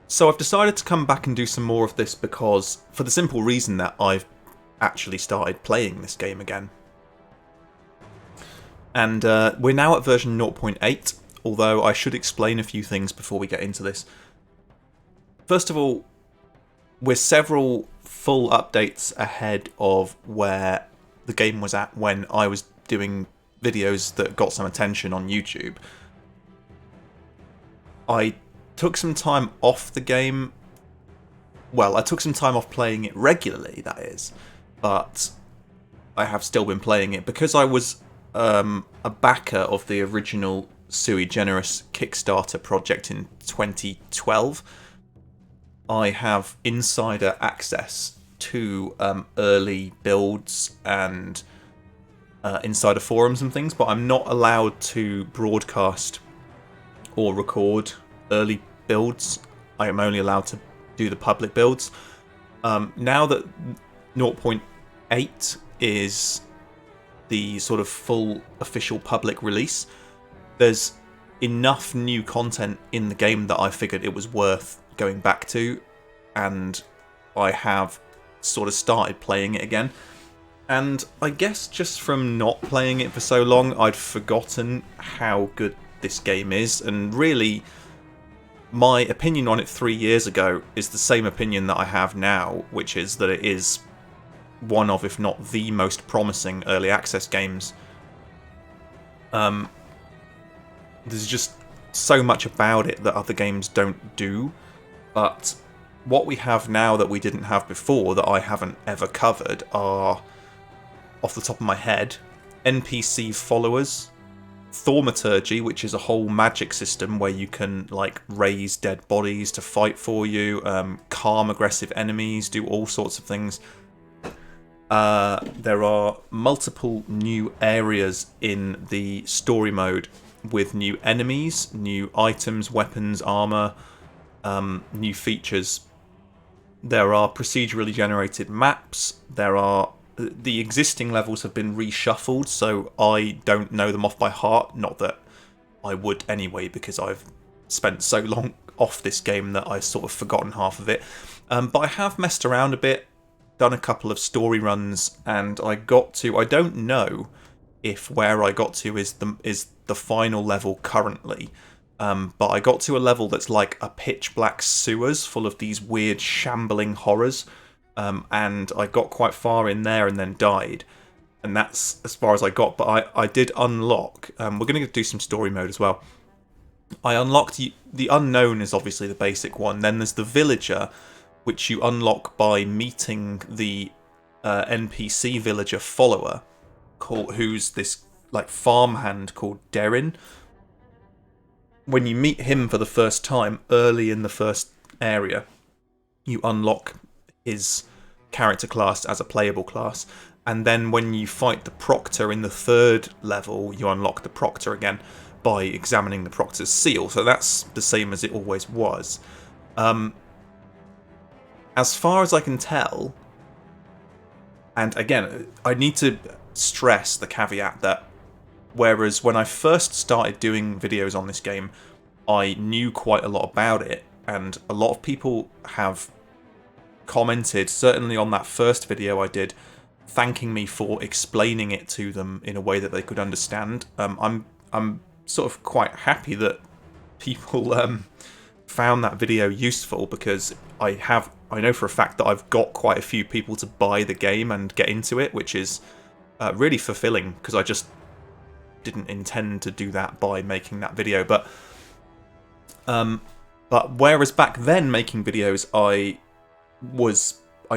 So I've decided to come back and do some more of this because, for the simple reason that I've actually started playing this game again. And we're now at version 0.8, although I should explain a few things before we get into this. First of all, we're several full updates ahead of where the game was at when I was doing videos that got some attention on YouTube. I took some time off the game. Well, I took some time off playing it regularly, that is. But I have still been playing it because I was a backer of the original Sui Generis Kickstarter project in 2012. I have insider access to early builds and insider forums and things, but I'm not allowed to broadcast or record early builds. I am only allowed to do the public builds. Now that 0.8 is the sort of full official public release, there's enough new content in the game that I figured it was worth going back to, and I have sort of started playing it again. And I guess just from not playing it for so long, I'd forgotten how good this game is, and really my opinion on it 3 years ago is the same opinion that I have now, which is that it is one of, if not the most promising early access games. There's just so much about it that other games don't do, but what we have now that we didn't have before, that I haven't ever covered, are, off the top of my head, NPC followers, thaumaturgy, which is a whole magic system where you can like raise dead bodies to fight for you, calm aggressive enemies, do all sorts of things. There are multiple new areas in the story mode with new enemies, new items, weapons, armor, new features. There are procedurally generated maps. The existing levels have been reshuffled, so I don't know them off by heart. Not that I would anyway, because I've spent so long off this game that I've sort of forgotten half of it. But I have messed around a bit, done a couple of story runs, and I don't know if where I got to is the final level currently. But I got to a level that's like a pitch black sewers full of these weird shambling horrors. And I got quite far in there and then died. And that's as far as I got. But I did unlock... we're going to do some story mode as well. I unlocked... The unknown is obviously the basic one. Then there's the villager, which you unlock by meeting the NPC villager follower, who's this like farmhand called Derin. When you meet him for the first time, early in the first area, you unlock his character class as a playable class, and then when you fight the Proctor in the third level, you unlock the Proctor again by examining the Proctor's seal. So that's the same as it always was. As far as I can tell, and again, I need to stress the caveat that whereas when I first started doing videos on this game, I knew quite a lot about it, and a lot of people have commented, certainly on that first video I did, thanking me for explaining it to them in a way that they could understand. I'm sort of quite happy that people found that video useful, because I know for a fact that I've got quite a few people to buy the game and get into it, which is really fulfilling, because I just didn't intend to do that by making that video. But whereas back then making videos, I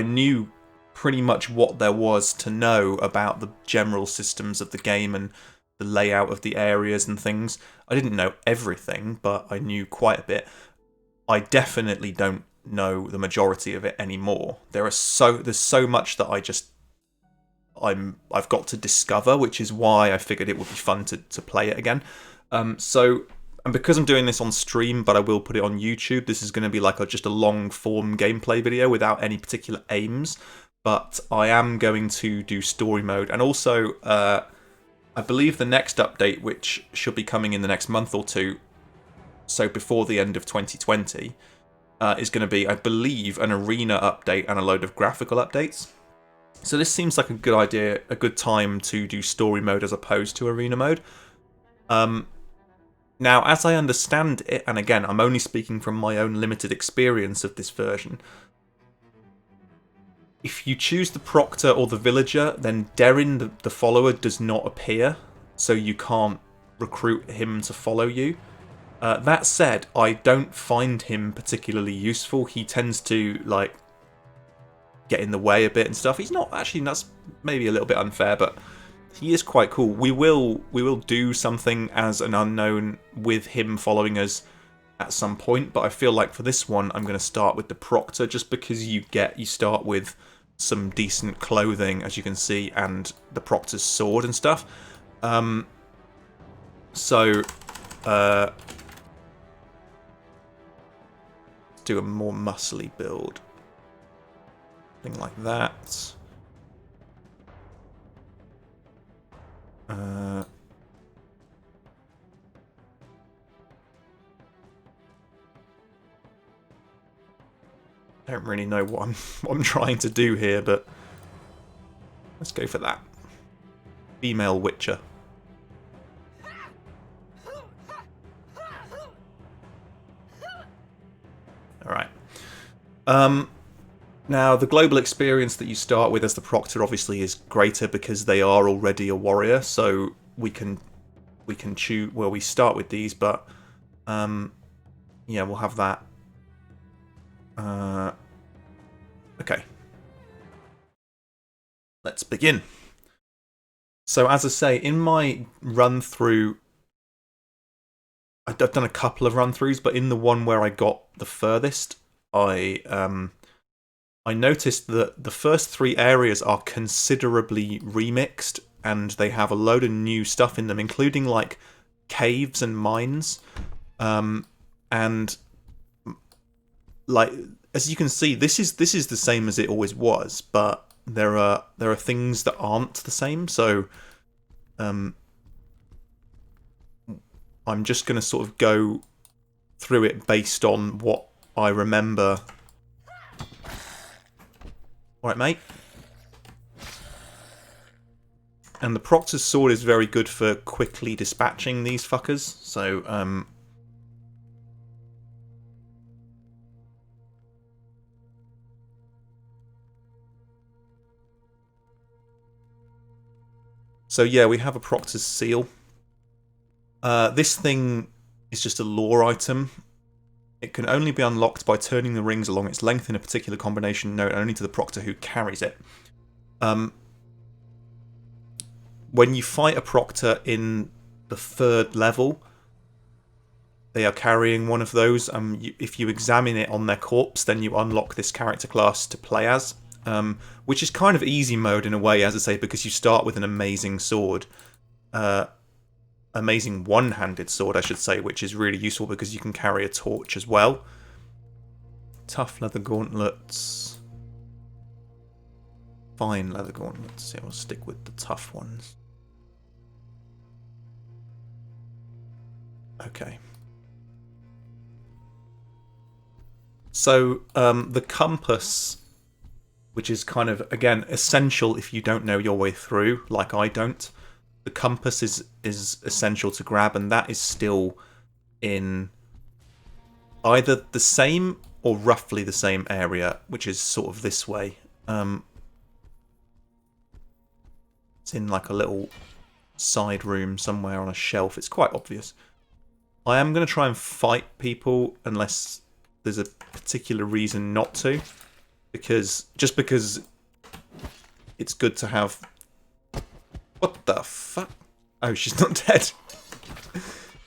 knew pretty much what there was to know about the general systems of the game and the layout of the areas and things. I didn't know everything, but I knew quite a bit. I definitely don't know the majority of it anymore. There's so much that I've got to discover, which is why I figured it would be fun to play it again. And because I'm doing this on stream, but I will put it on YouTube, this is going to be like just a long-form gameplay video without any particular aims. But I am going to do story mode. And also, I believe the next update, which should be coming in the next month or two, so before the end of 2020, is going to be, I believe, an arena update and a load of graphical updates. So this seems like a good idea, a good time to do story mode as opposed to arena mode. Now, as I understand it, and again, I'm only speaking from my own limited experience of this version, if you choose the Proctor or the Villager, then Derin, the follower, does not appear, so you can't recruit him to follow you. That said, I don't find him particularly useful. He tends to, like, get in the way a bit and stuff. He's not, actually, that's maybe a little bit unfair, but he is quite cool. We will do something as an unknown with him following us at some point, but I feel like for this one I'm going to start with the Proctor, just because you start with some decent clothing, as you can see, and the Proctor's sword and stuff. So let's do a more muscly build, thing like that. I don't really know what I'm trying to do here, but let's go for that. Female Witcher. Alright. Now, the global experience that you start with as the Proctor obviously is greater because they are already a warrior, so we can choose. Well, we start with these, but yeah, we'll have that. Okay. Let's begin. So, as I say, in my run through, I've done a couple of run throughs, but in the one where I got the furthest, I noticed that the first 3 areas are considerably remixed, and they have a load of new stuff in them, including like caves and mines, and like, as you can see, this is the same as it always was, but there are things that aren't the same. So I'm just going to sort of go through it based on what I remember. Alright, mate. And the Proctor's sword is very good for quickly dispatching these fuckers, so so yeah, we have a Proctor's seal. This thing is just a lore item. It can only be unlocked by turning the rings along its length in a particular combination known only to the Proctor who carries it. When you fight a Proctor in the 3rd level, they are carrying one of those. If you examine it on their corpse, then you unlock this character class to play as, which is kind of easy mode in a way, as I say, because you start with an amazing sword. Amazing one-handed sword, I should say, which is really useful because you can carry a torch as well. Tough leather gauntlets. Fine leather gauntlets. Yeah, we'll stick with the tough ones. Okay. So, the compass, which is kind of, again, essential if you don't know your way through, like I don't. The compass is essential to grab, and that is still in either the same or roughly the same area, which is sort of this way. It's in like a little side room somewhere on a shelf. It's quite obvious. I am going to try and fight people unless there's a particular reason not to, because it's good to have. What the fuck? Oh, she's not dead.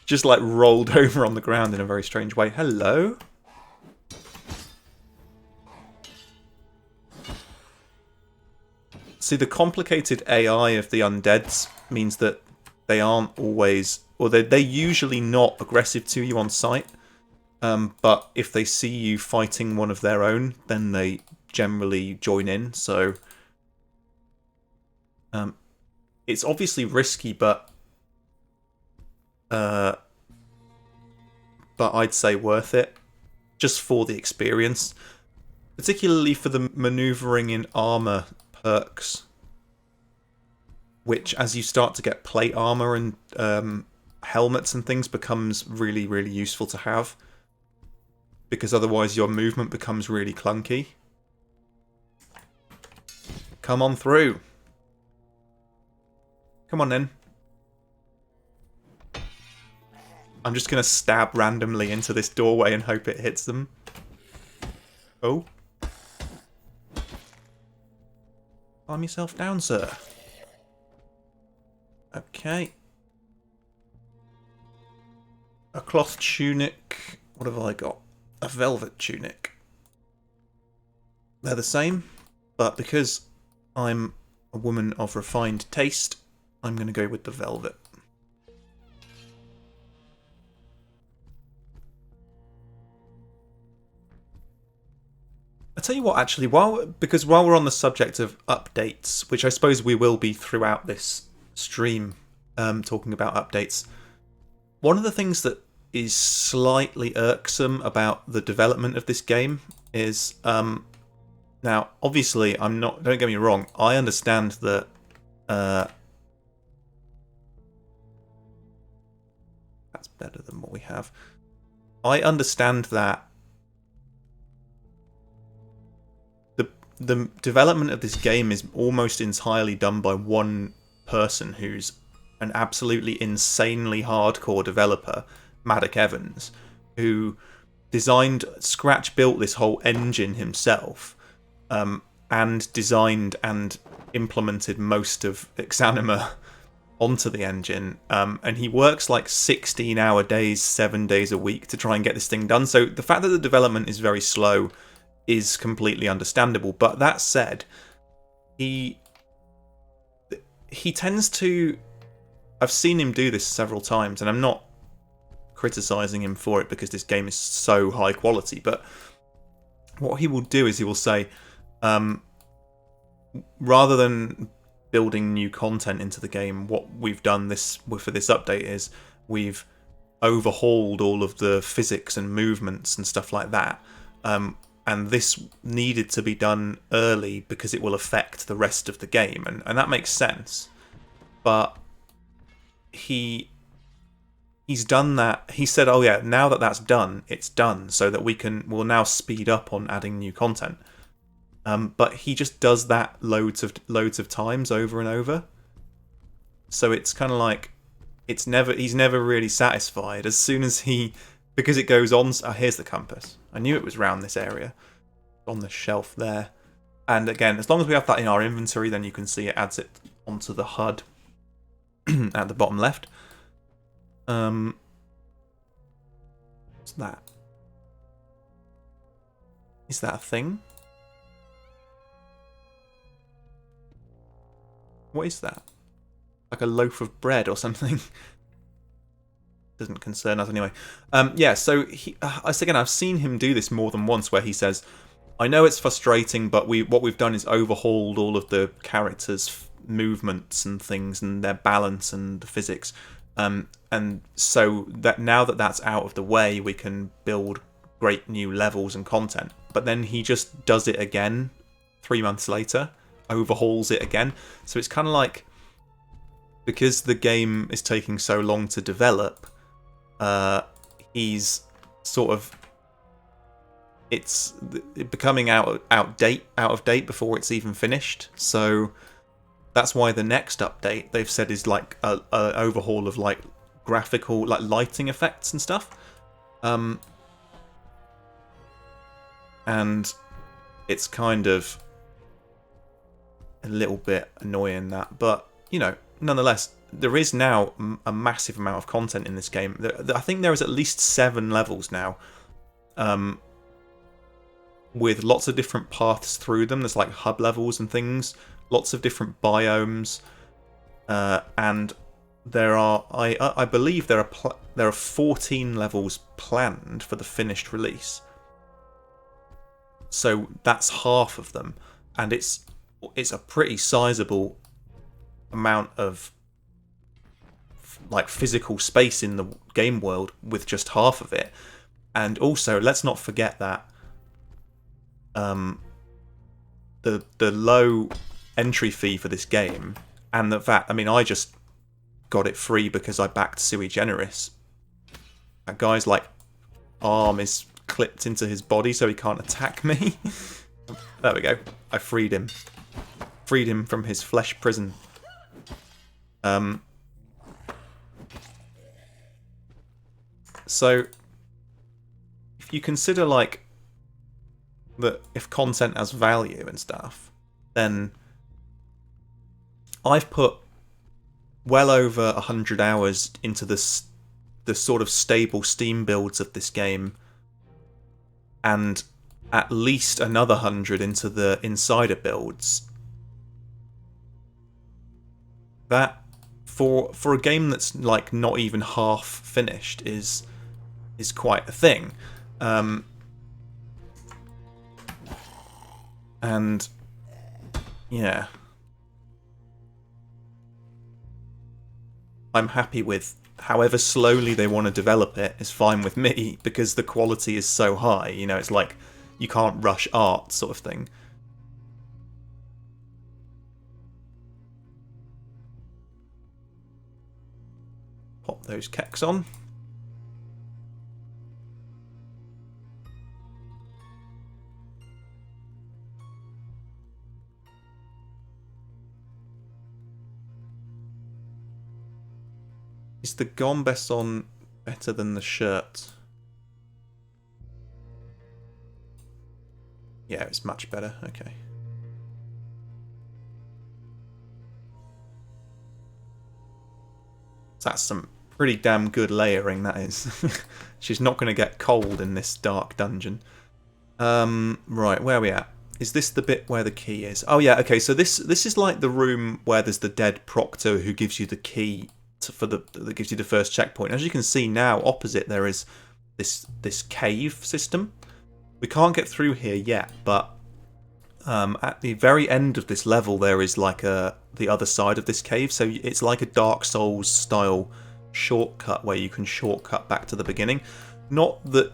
Just like rolled over on the ground in a very strange way. Hello? See, the complicated AI of the undeads means that they aren't always, or they're usually not aggressive to you on sight. But if they see you fighting one of their own, then they generally join in. So it's obviously risky, but I'd say worth it, just for the experience, particularly for the maneuvering in armor perks, which as you start to get plate armor and helmets and things becomes really, really useful to have, because otherwise your movement becomes really clunky. Come on through. Come on then. I'm just going to stab randomly into this doorway and hope it hits them. Oh. Calm yourself down, sir. Okay. A cloth tunic. What have I got? A velvet tunic. They're the same, but because I'm a woman of refined taste, I'm going to go with the velvet. I'll tell you what, actually, because while we're on the subject of updates, which I suppose we will be throughout this stream, talking about updates, one of the things that is slightly irksome about the development of this game is, now, obviously, don't get me wrong, I understand that, that's better than what we have. I understand that the development of this game is almost entirely done by one person who's an absolutely insanely hardcore developer, Maddock Evans, who scratch-built this whole engine himself, and designed and implemented most of Exanima onto the engine, and he works like 16-hour days, 7 days a week to try and get this thing done. So the fact that the development is very slow is completely understandable. But that said, he tends to... I've seen him do this several times, and I'm not criticizing him for it because this game is so high quality, but what he will do is he will say, rather than building new content into the game, what we've done for this update is we've overhauled all of the physics and movements and stuff like that, and this needed to be done early because it will affect the rest of the game, and that makes sense. But he's done that. He said, oh yeah, now that that's done, it's done, so that we'll now speed up on adding new content. But he just does that loads of times over and over. So it's kind of like he's never really satisfied. As soon as because it goes on. Oh, here's the compass. I knew it was round this area, on the shelf there. And again, as long as we have that in our inventory, then you can see it adds it onto the HUD at the bottom left. What's that? Is that a thing? What is that? Like a loaf of bread or something? Doesn't concern us anyway. Yeah, so I've seen him do this more than once, where he says, I know it's frustrating, but what we've done is overhauled all of the characters' movements and things and their balance and the physics. And so that now that that's out of the way, we can build great new levels and content. But then he just does it again 3 months later, overhauls it again. So it's kind of like, because the game is taking so long to develop, he's sort of, it's becoming out of date before it's even finished. So that's why the next update they've said is like a overhaul of like graphical, like lighting effects and stuff. And it's kind of a little bit annoying that, but you know, nonetheless, there is now a massive amount of content in this game. I think there is at least 7 levels now, with lots of different paths through them. There's like hub levels and things, lots of different biomes, and there are, I believe there are 14 levels planned for the finished release. So that's half of them, and it's a pretty sizable amount of like physical space in the game world with just half of it. And also, let's not forget that the low entry fee for this game, and the fact, I mean, I just got it free because I backed Sui Generis. That guy's like arm is clipped into his body so he can't attack me. There we go. I freed him. Freed him from his flesh prison. So if you consider like that, if content has value and stuff, then I've put well over 100 hours into the sort of stable Steam builds of this game, and at least another 100 into the insider builds. That for a game that's like not even half finished is quite a thing. And yeah, I'm happy with however slowly they want to develop it. Is fine with me because the quality is so high. You know, it's like you can't rush art sort of thing. Pop those keks on. Is the Gombesson better than the shirt? Yeah, it's much better. Okay. That's some pretty damn good layering, that is. She's not going to get cold in this dark dungeon. Right, where are we at? Is this the bit where the key is? Oh yeah, okay, so this is like the room where there's the dead proctor who gives you the key that gives you the first checkpoint. As you can see now, opposite there is this cave system. We can't get through here yet, but at the very end of this level there is like the other side of this cave, so it's like a Dark Souls style shortcut where you can shortcut back to the beginning. Not that,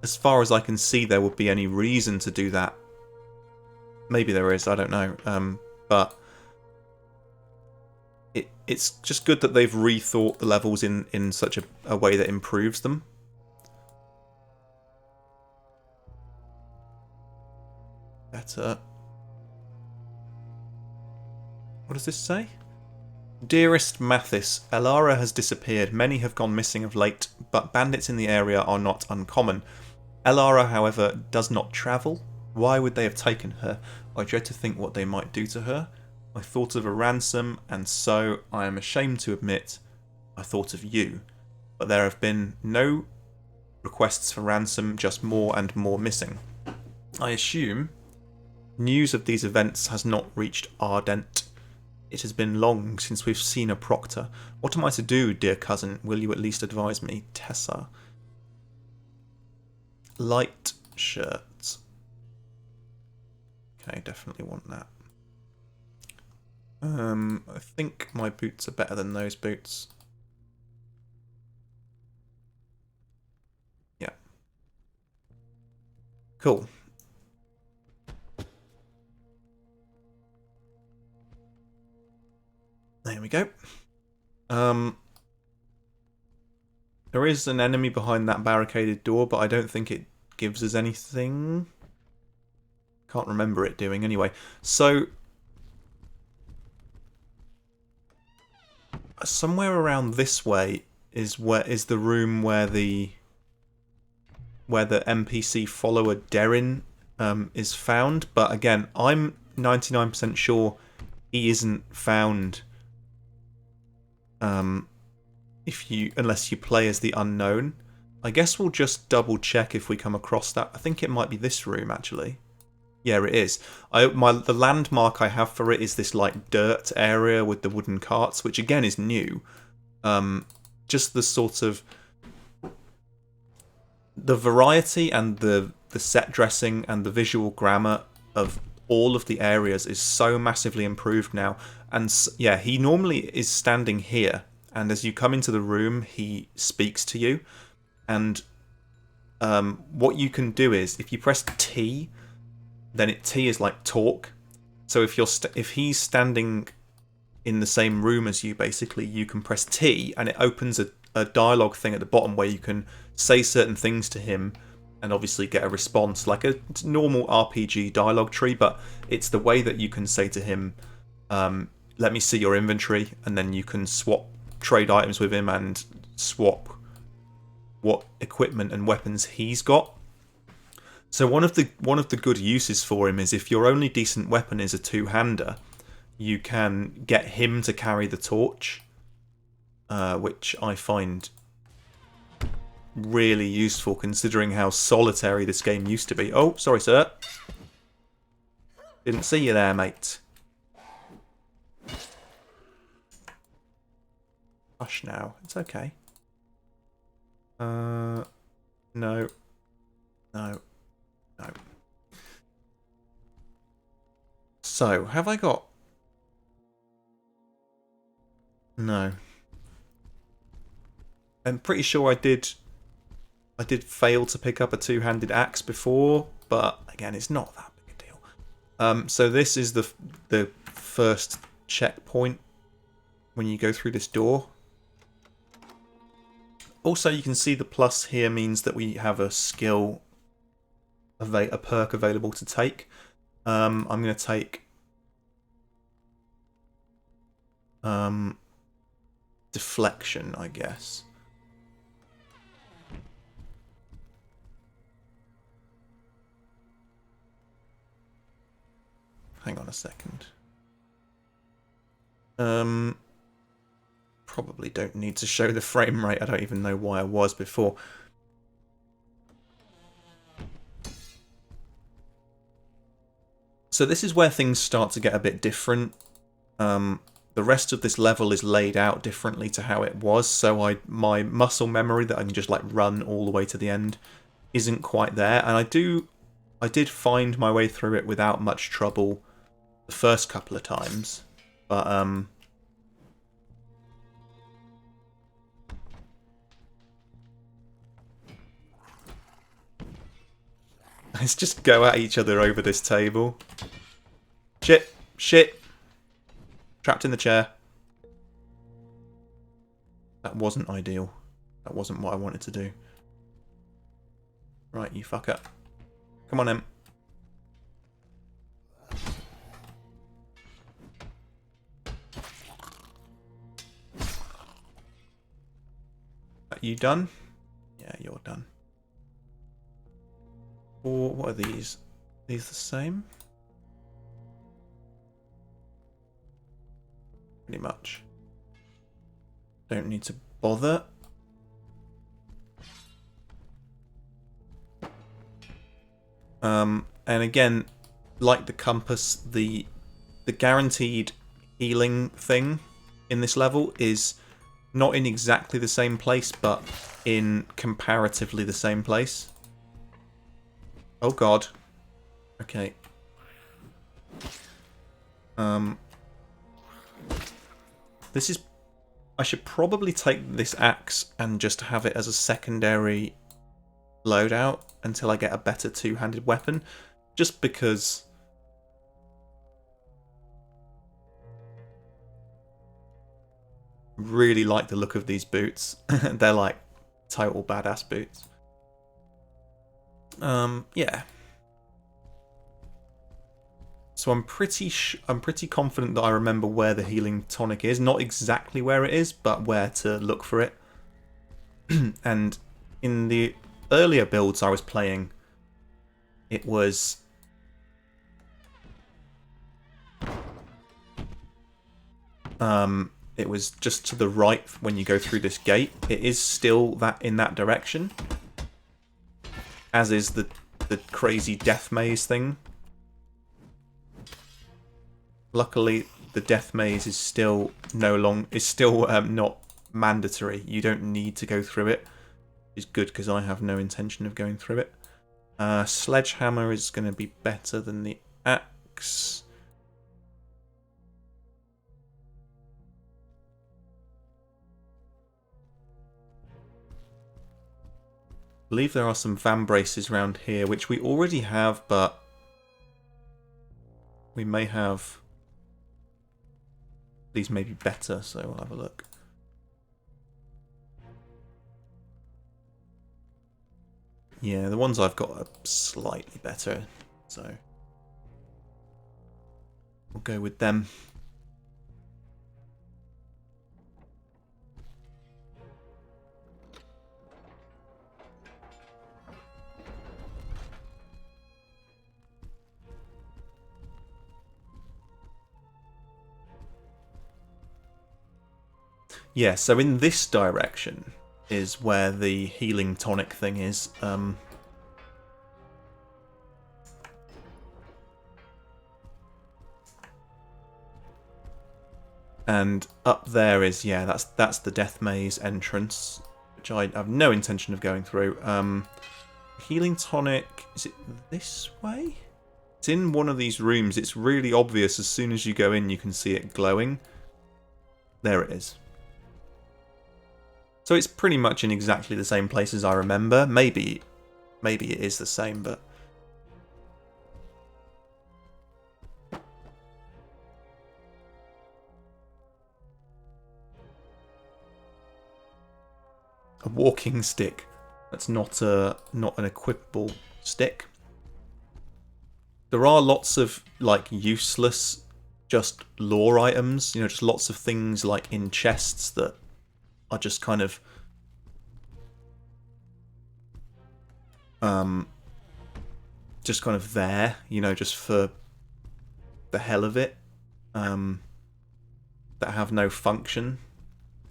as far as I can see, there would be any reason to do that. Maybe there is, I don't know. But it's just good that they've rethought the levels in such a way that improves them. Better. What does this say? Dearest Mathis, Elara has disappeared. Many have gone missing of late, but bandits in the area are not uncommon. Elara, however, does not travel. Why would they have taken her? I dread to think what they might do to her. I thought of a ransom, and so, I am ashamed to admit, I thought of you. But there have been no requests for ransom, just more and more missing. I assume news of these events has not reached Ardent. It has been long since we've seen a proctor. What am I to do, dear cousin? Will you at least advise me? Tessa. Light shirts. Okay, definitely want that. I think my boots are better than those boots. Yeah. Cool. There we go. There is an enemy behind that barricaded door, but I don't think it gives us anything. Can't remember it doing anyway. So somewhere around this way is the room where the NPC follower Derin is found. But again, I'm 99% sure he isn't found unless you play as the unknown. I guess we'll just double check if we come across that. I think it might be this room actually. Yeah, it is. The landmark I have for it is this like dirt area with the wooden carts, which again is new. Just the sort of the variety and the set dressing and the visual grammar of all of the areas is so massively improved now. And yeah, he normally is standing here, and as you come into the room, he speaks to you, and what you can do is if you press T, then T is like talk. So if he's standing in the same room as you, basically, you can press T and it opens a dialogue thing at the bottom where you can say certain things to him and obviously get a response, like a normal RPG dialogue tree, but it's the way that you can say to him, let me see your inventory, and then you can swap trade items with him and swap what equipment and weapons he's got. So one of the good uses for him is if your only decent weapon is a two-hander, you can get him to carry the torch, which I find really useful considering how solitary this game used to be. Oh, sorry, sir. Didn't see you there, mate. Hush now. It's okay. No. No. No. So, have I got... No. I'm pretty sure I did fail to pick up a two-handed axe before, but again, it's not that big a deal. So this is the first checkpoint when you go through this door. Also, you can see the plus here means that we have a skill, a perk available to take. I'm going to take deflection, I guess. Hang on a second. Probably don't need to show the frame rate. I don't even know why I was before. So this is where things start to get a bit different. The rest of this level is laid out differently to how it was, so my muscle memory that I can just like run all the way to the end isn't quite there. And I did find my way through it without much trouble the first couple of times, but let's just go at each other over this table. Shit, shit. Trapped in the chair. That wasn't ideal. That wasn't what I wanted to do. Right, you fucker. Come on, Em. Are you done? Yeah, you're done. Or what are these? These the same? Pretty much. Don't need to bother. And again, like the compass, the guaranteed healing thing in this level is not in exactly the same place, but in comparatively the same place. Oh god. Okay. This is... I should probably take this axe and just have it as a secondary loadout until I get a better two-handed weapon. Just because... really like the look of these boots. They're like total badass boots. Yeah. So I'm pretty confident that I remember where the healing tonic is. Not exactly where it is, but where to look for it. And in the earlier builds I was playing, it was... it was just to the right when you go through this gate. It is still that in that direction. As is the crazy death maze thing. Luckily, the death maze is still not mandatory. You don't need to go through it. It's good because I have no intention of going through it. Sledgehammer is going to be better than the axe. believe there are some van braces around here, which we already have, but we may have... These may be better, so we'll have a look. Yeah, the ones I've got are slightly better, so we'll go with them. Yeah, so in this direction is where the healing tonic thing is. And up there is, yeah, that's the Death Maze entrance, which I have no intention of going through. Healing tonic, is it this way? It's in one of these rooms. It's really obvious as soon as you go in, you can see it glowing. There it is. So it's pretty much in exactly the same place as I remember. Maybe it is the same, but... A walking stick. That's not an equipable stick. There are lots of like useless just lore items, you know, just lots of things like in chests that are just kind of there, you know, just for the hell of it, that have no function.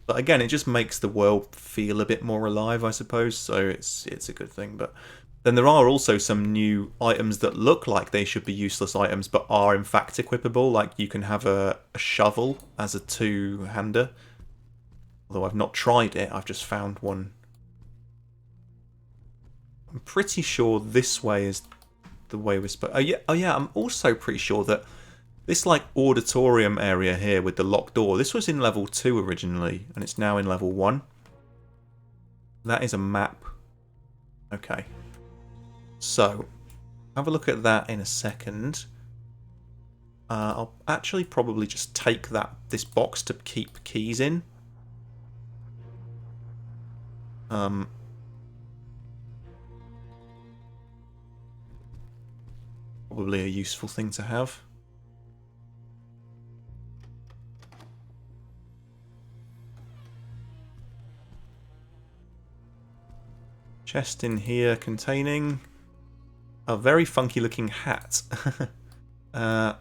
But again, it just makes the world feel a bit more alive, I suppose, so it's a good thing. But then there are also some new items that look like they should be useless items, but are in fact equipable. Like you can have a shovel as a two-hander. Although I've not tried it, I've just found one. I'm pretty sure this way is the way we're supposed... Oh yeah, I'm also pretty sure that this like auditorium area here with the locked door, this was in level 2 originally, and it's now in level 1. That is a map. Okay. So, have a look at that in a second. I'll actually probably just take this box to keep keys in. Probably a useful thing to have. Chest in here containing a very funky looking hat. That's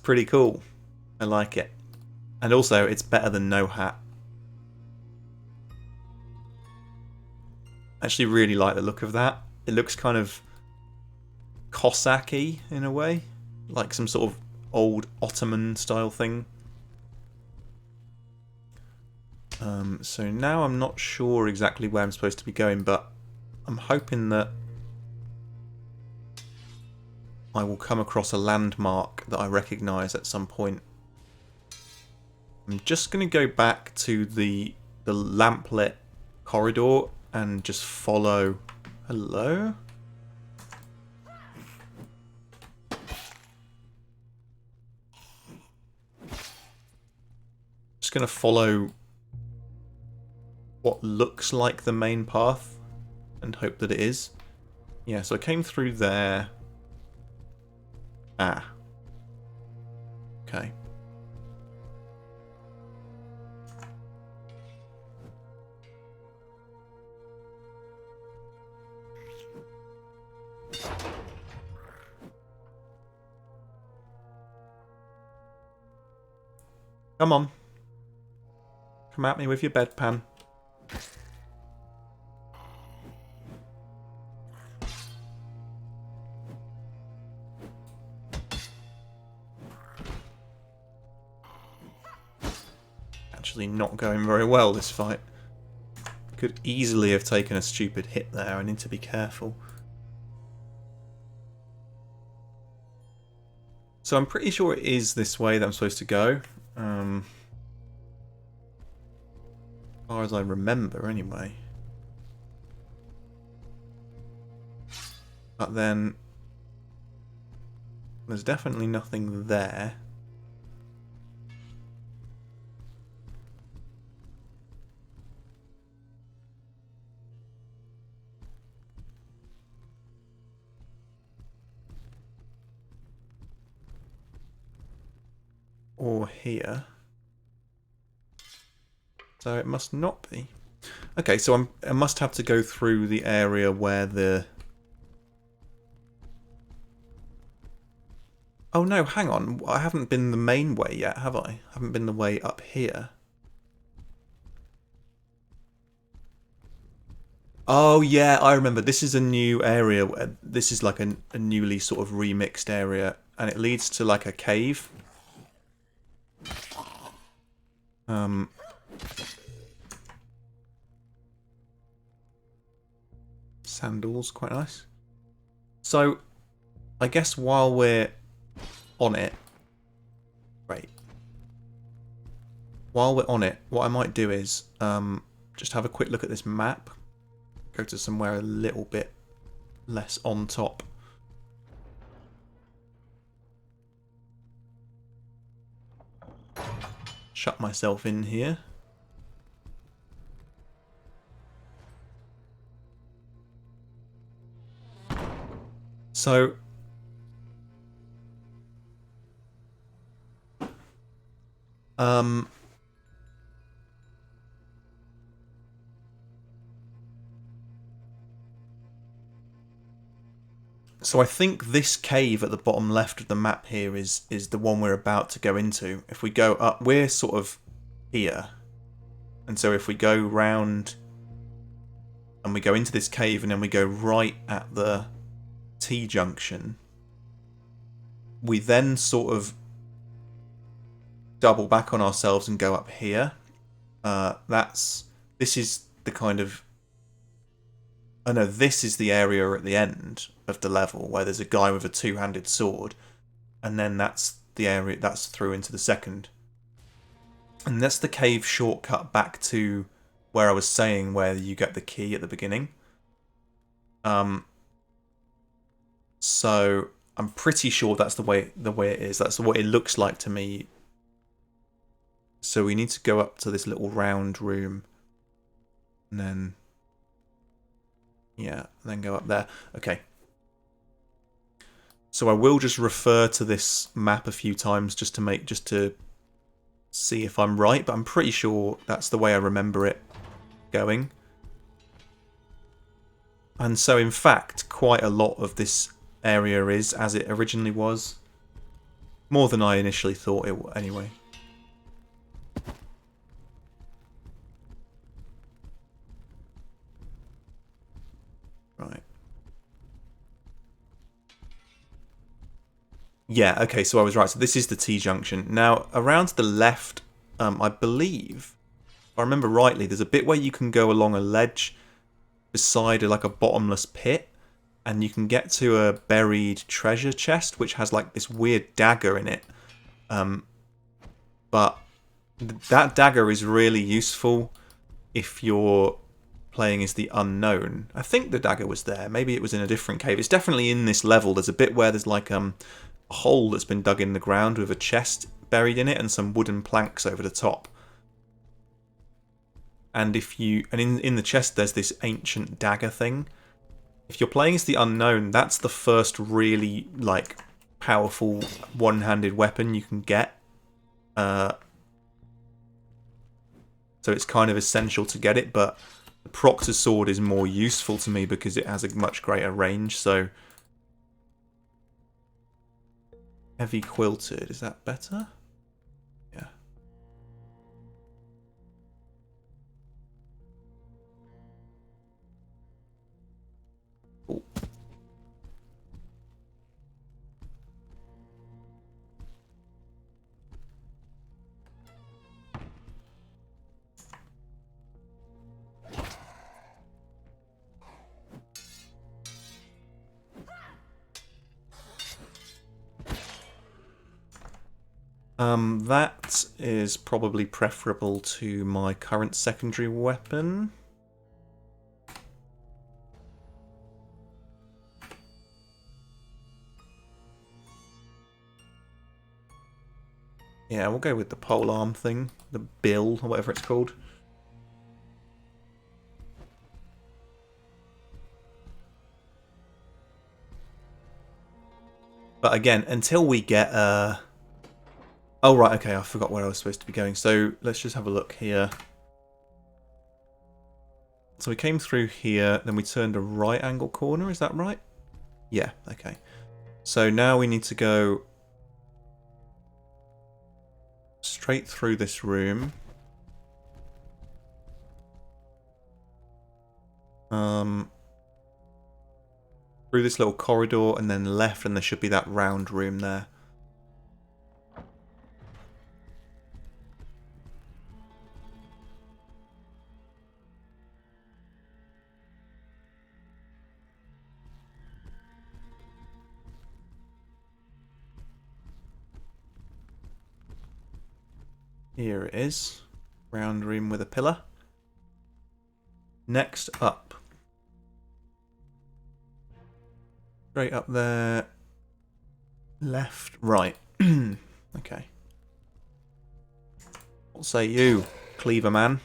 pretty cool. I like it. And also, it's better than no hat. I actually really like the look of that. It looks kind of Cossack-y in a way. Like some sort of old Ottoman style thing. So now I'm not sure exactly where I'm supposed to be going, but I'm hoping that I will come across a landmark that I recognise at some point. I'm just going to go back to the lamplit corridor and just follow... Hello? Just going to follow what looks like the main path and hope that it is. Yeah, so I came through there. Ah. Okay. Come on. Come at me with your bedpan. Actually not going very well, this fight. Could easily have taken a stupid hit there. I need to be careful. So I'm pretty sure it is this way that I'm supposed to go. far as I remember, anyway. But then there's definitely nothing there. Or here. So it must not be. Okay, so I must have to go through the area where the... Oh no, hang on. I haven't been the main way yet, have I? I haven't been the way up here. Oh yeah, I remember. This is a new area. This is like a newly sort of remixed area. And it leads to like a cave. Sandals, quite nice. So, I guess while we're on it... Right. While we're on it, what I might do is just have a quick look at this map. Go to somewhere a little bit less on top. Shut myself in here. So... So I think this cave at the bottom left of the map here is the one we're about to go into. If we go up, we're sort of here. And so if we go round and we go into this cave and then we go right at the T-junction, we then sort of double back on ourselves and go up here. This is the kind of... Oh no, this is the area at the end of the level where there's a guy with a two-handed sword, and then that's the area that's through into the second. And that's the cave shortcut back to where I was saying where you get the key at the beginning. So I'm pretty sure that's the way it is. That's what it looks like to me. So we need to go up to this little round room, and then... Yeah, then go up there. Okay. So I will just refer to this map a few times just to see if I'm right, but I'm pretty sure that's the way I remember it going. And so in fact, quite a lot of this area is as it originally was. More than I initially thought it would, anyway. Right. Yeah, okay, so I was right. So this is the T-junction. Now, around to the left, I believe, if I remember rightly, there's a bit where you can go along a ledge beside like a bottomless pit, and you can get to a buried treasure chest, which has like this weird dagger in it. But that dagger is really useful if you're playing as the unknown. I think the dagger was there. Maybe it was in a different cave. It's definitely in this level. There's a bit where there's like a hole that's been dug in the ground with a chest buried in it and some wooden planks over the top. And in the chest there's this ancient dagger thing. If you're playing as the unknown, that's the first really like powerful one-handed weapon you can get. So it's kind of essential to get it, but the Proctor sword is more useful to me because it has a much greater range. So heavy quilted, is that better? Yeah. Cool. That is probably preferable to my current secondary weapon. Yeah, we'll go with the pole arm thing, the bill, or whatever it's called. But again, until we get oh right, okay, I forgot where I was supposed to be going. So let's just have a look here. So we came through here, then we turned a right angle corner, is that right? Yeah, okay. So now we need to go straight through this room. Through this little corridor and then left, and there should be that round room there. Here it is. Round room with a pillar. Next up. Straight up there. Left, right. Okay. What say you, Cleaver Man?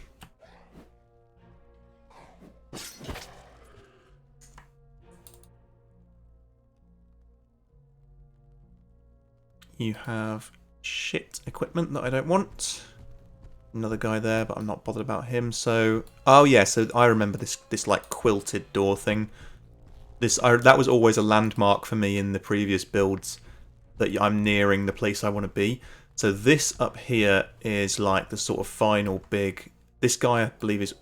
You have shit equipment that I don't want. Another guy there, but I'm not bothered about him. So, oh yeah, so I remember this like quilted door thing. That was always a landmark for me in the previous builds, that I'm nearing the place I want to be. So this up here is like the sort of final big... This guy, I believe, is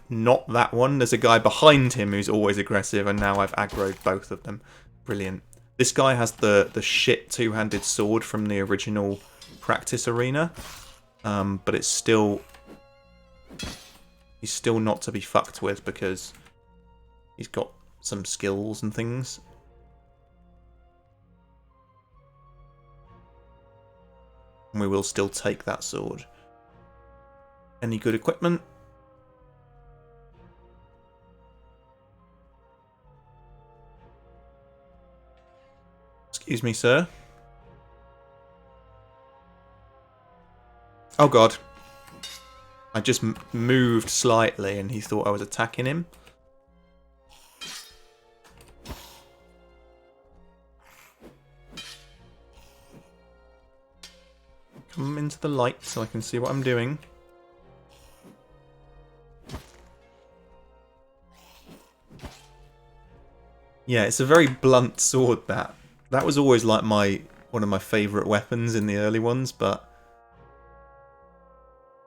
not that one. There's a guy behind him who's always aggressive, and now I've aggroed both of them. Brilliant. This guy has the shit two-handed sword from the original practice arena, but it's still... He's still not to be fucked with because he's got some skills and things. And we will still take that sword. Any good equipment? Excuse me, sir. Oh god. I just moved slightly and he thought I was attacking him. Come into the light so I can see what I'm doing. Yeah, it's a very blunt sword, that. That was always like one of my favourite weapons in the early ones, but...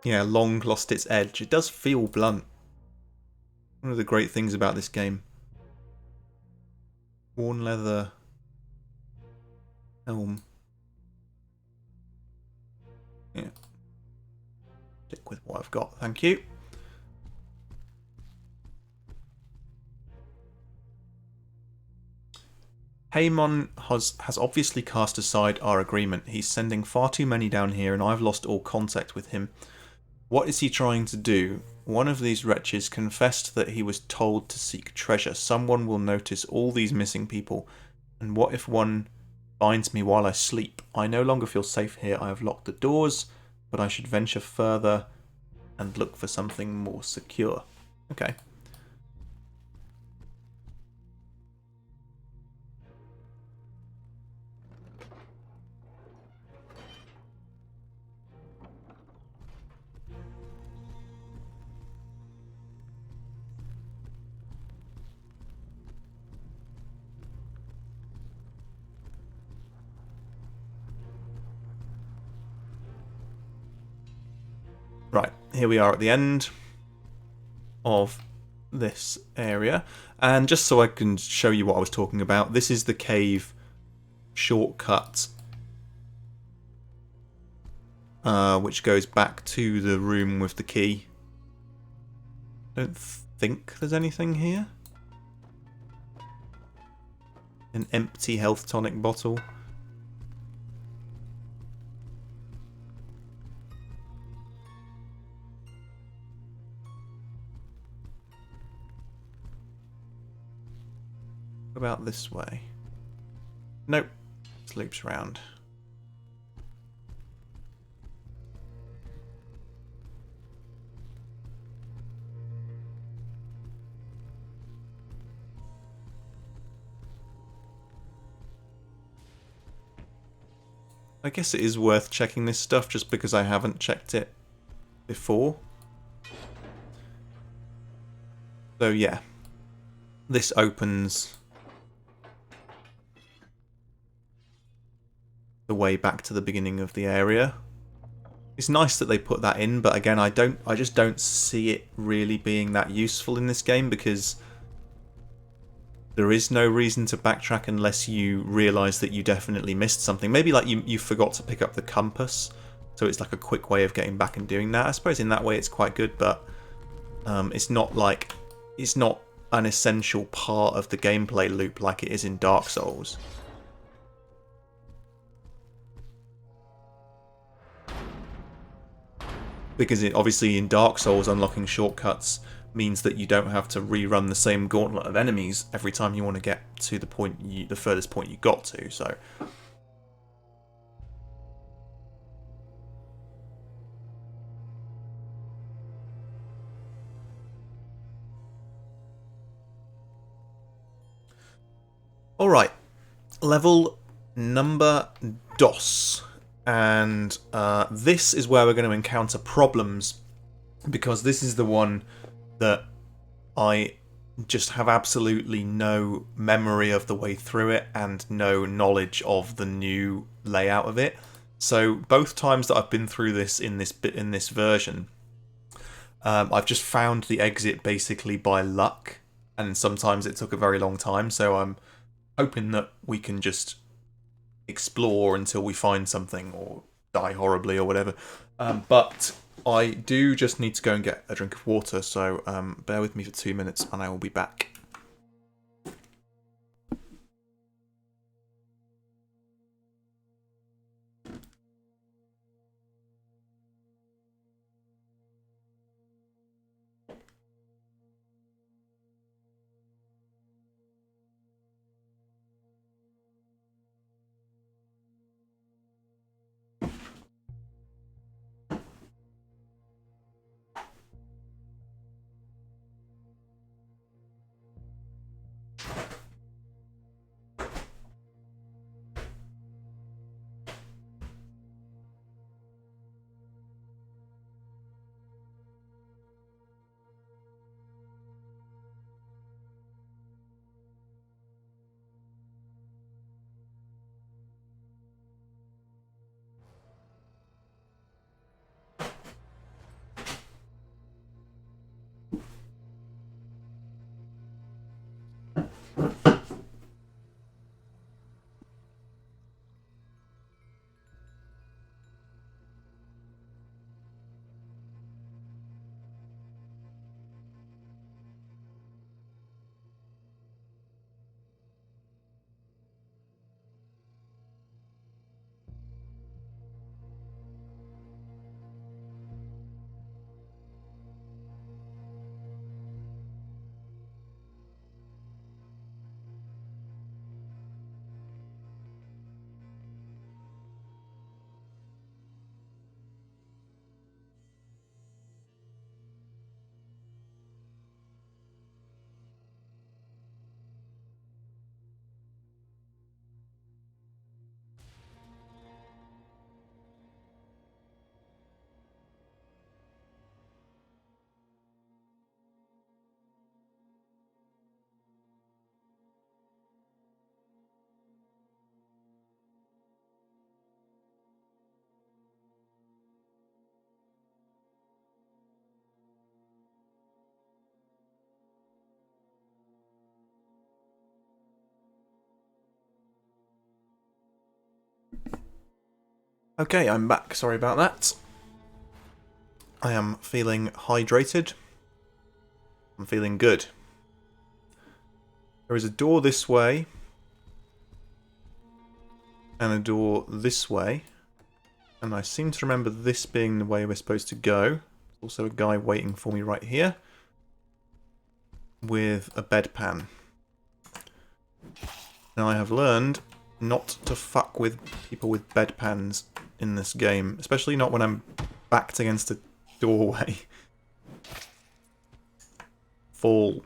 Yeah, long lost its edge. It does feel blunt. One of the great things about this game. Worn leather helm. Yeah. Stick with what I've got, thank you. Haemon has obviously cast aside our agreement. He's sending far too many down here and I've lost all contact with him. What is he trying to do? One of these wretches confessed that he was told to seek treasure. Someone will notice all these missing people. And what if one finds me while I sleep? I no longer feel safe here. I have locked the doors, but I should venture further and look for something more secure. Okay. Right, here we are at the end of this area. And just so I can show you what I was talking about, this is the cave shortcut, which goes back to the room with the key. Don't think there's anything here. An empty health tonic bottle. about this way? Nope. It loops around. I guess it is worth checking this stuff just because I haven't checked it before. So yeah, this opens the way back to the beginning of the area. It's nice that they put that in, but again, I just don't see it really being that useful in this game because there is no reason to backtrack unless you realise that you definitely missed something. Maybe like you forgot to pick up the compass, so it's like a quick way of getting back and doing that. I suppose in that way it's quite good, but it's not an essential part of the gameplay loop like it is in Dark Souls. Because obviously in Dark Souls unlocking shortcuts means that you don't have to rerun the same gauntlet of enemies every time you want to get to the furthest point you got to, so... Alright, level number dos. And this is where we're going to encounter problems, because this is the one that I just have absolutely no memory of the way through it and no knowledge of the new layout of it. So both times that I've been through this in this version, I've just found the exit basically by luck, and sometimes it took a very long time, so I'm hoping that we can just explore until we find something or die horribly or whatever. But I do just need to go and get a drink of water, so bear with me for 2 minutes and I will be back. Okay, I'm back. Sorry about that. I am feeling hydrated. I'm feeling good. There is a door this way. And a door this way. And I seem to remember this being the way we're supposed to go. There's also a guy waiting for me right here. With a bedpan. And I have learned not to fuck with people with bedpans in this game. Especially not when I'm backed against a doorway. Fall.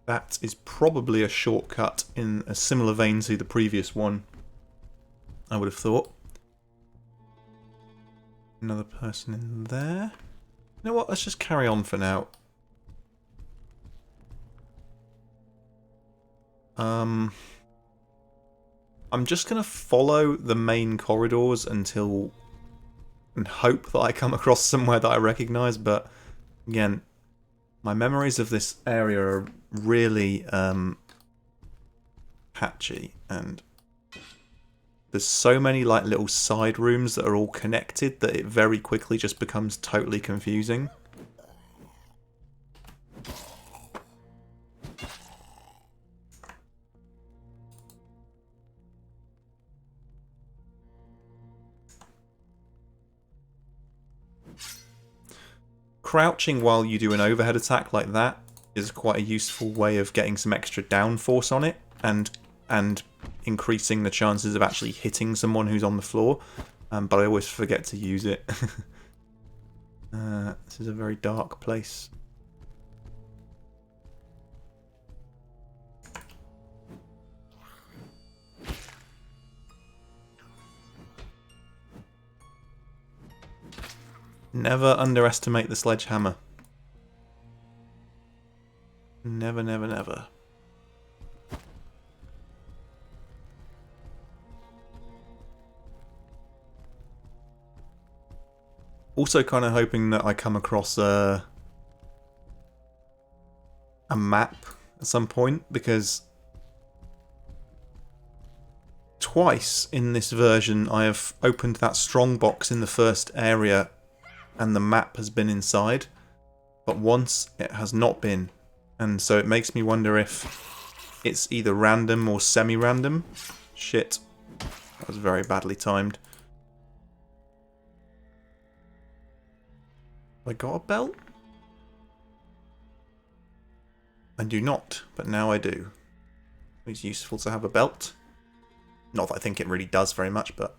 That is probably a shortcut in a similar vein to the previous one, I would have thought. Another person in there. You know what, let's just carry on for now. I'm just going to follow the main corridors until... and hope that I come across somewhere that I recognise, but again, my memories of this area are really patchy, and there's so many like little side rooms that are all connected that it very quickly just becomes totally confusing. Crouching while you do an overhead attack like that is quite a useful way of getting some extra downforce on it and increasing the chances of actually hitting someone who's on the floor, but I always forget to use it. This is a very dark place. Never underestimate the sledgehammer. Never, never, never. Also kind of hoping that I come across a map at some point, because twice in this version I have opened that strong box in the first area and the map has been inside, but once it has not been, and so it makes me wonder if it's either random or semi-random. Shit, that was very badly timed. Have I got a belt? I do not, but now I do. It's useful to have a belt. Not that I think it really does very much, but...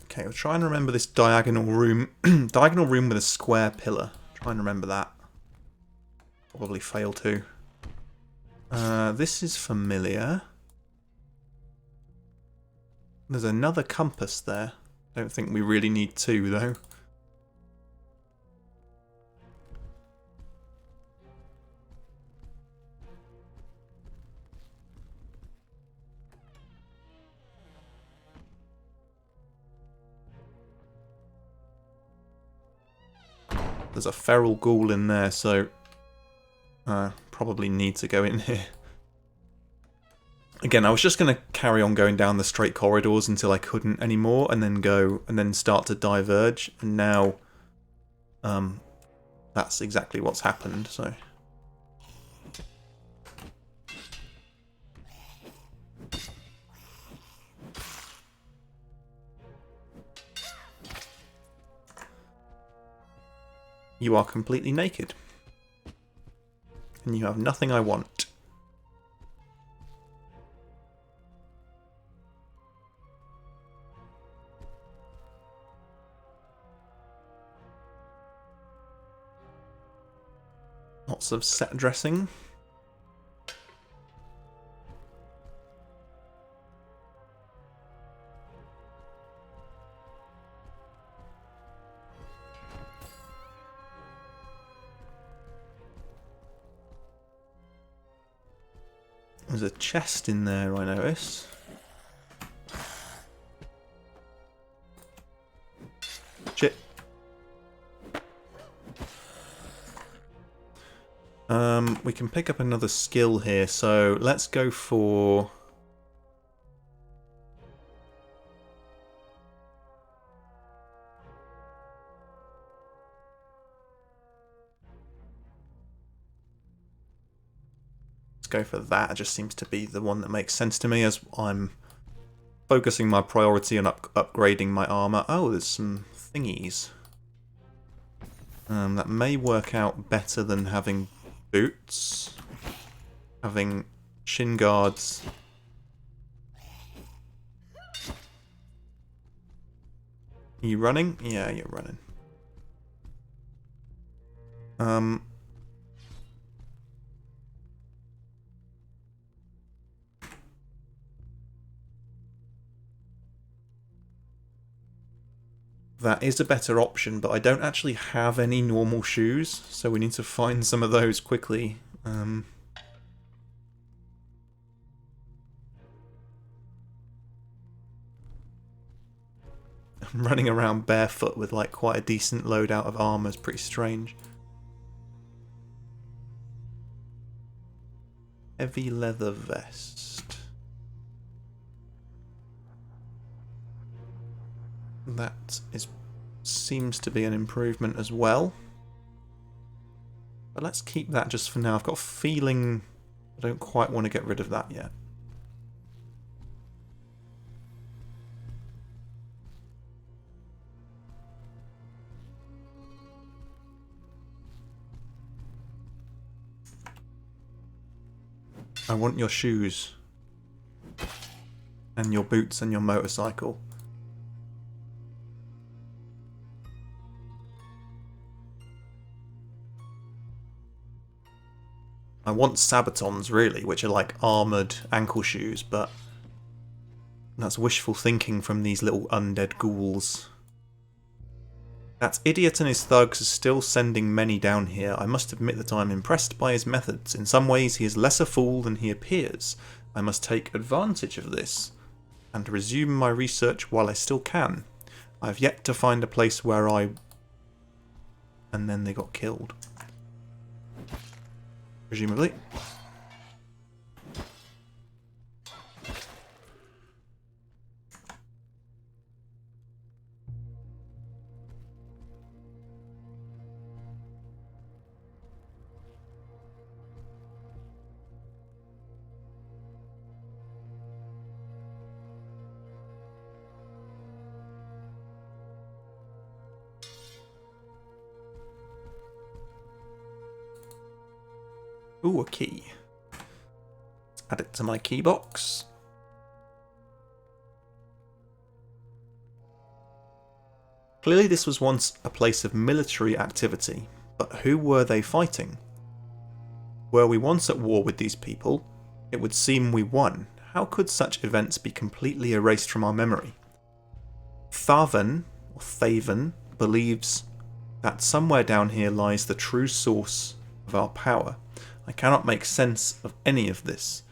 Okay, we'll try and remember this diagonal room. Diagonal room with a square pillar. Try and remember that. Probably fail to. This is familiar. There's another compass there. Don't think we really need two, though. There's a feral ghoul in there, so probably need to go in here. Again, I was just going to carry on going down the straight corridors until I couldn't anymore, and then start to diverge. And now, that's exactly what's happened. So. You are completely naked. And you have nothing I want. Lots of set dressing. There's a chest in there, I notice. Shit. We can pick up another skill here, so let's go for... go for that. It just seems to be the one that makes sense to me, as I'm focusing my priority on upgrading my armor. Oh, there's some thingies. That may work out better than having boots. Having shin guards. Are you running? Yeah, you're running. That is a better option, but I don't actually have any normal shoes, so we need to find some of those quickly. I'm running around barefoot with like quite a decent loadout of armor is pretty strange. Heavy leather vest. That seems to be an improvement as well. But let's keep that just for now. I've got a feeling I don't quite want to get rid of that yet. I want your shoes. And your boots and your motorcycle. I want Sabatons, really, which are like armoured ankle shoes, but that's wishful thinking from these little undead ghouls. That idiot and his thugs are still sending many down here. I must admit that I am impressed by his methods. In some ways he is less a fool than he appears. I must take advantage of this, and resume my research while I still can. I have yet to find a place where I... And then they got killed. Presumably. Ooh, a key. Let's add it to my key box. Clearly this was once a place of military activity, but who were they fighting? Were we once at war with these people? It would seem we won. How could such events be completely erased from our memory? Thavan, or Thavan, believes that somewhere down here lies the true source of our power. I cannot make sense of any of this.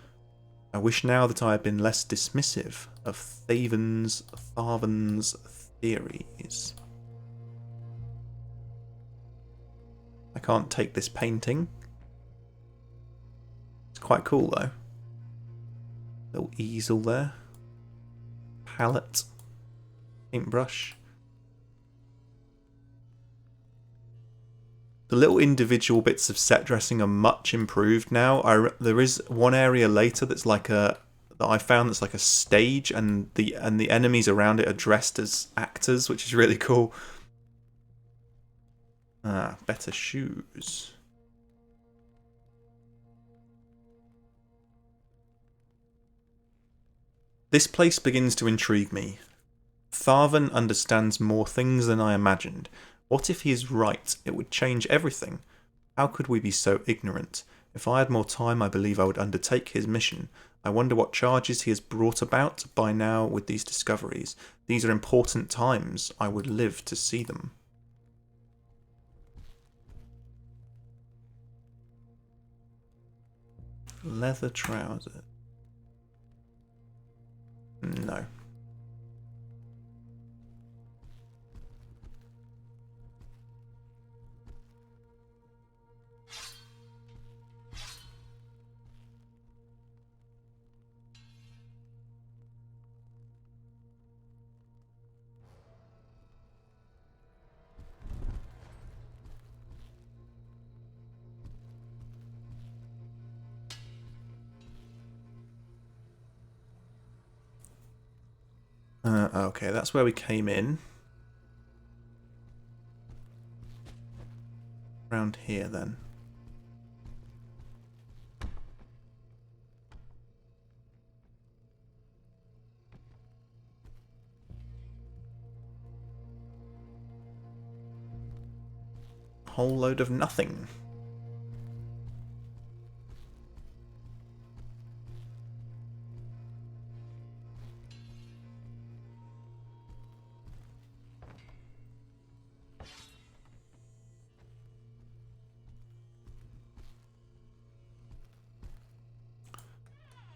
I wish now that I had been less dismissive of Thavan's theories. I can't take this painting. It's quite cool though. Little easel there. Palette. Paintbrush. The little individual bits of set dressing are much improved now. There is one area later that's like that I found that's like a stage, and the enemies around it are dressed as actors, which is really cool. Ah, better shoes. This place begins to intrigue me. Thavan understands more things than I imagined. What if he is right? It would change everything. How could we be so ignorant? If I had more time, I believe I would undertake his mission. I wonder what charges he has brought about by now with these discoveries. These are important times. I would live to see them. Leather trousers. No. Okay, that's where we came in. Around here, then. Whole load of nothing.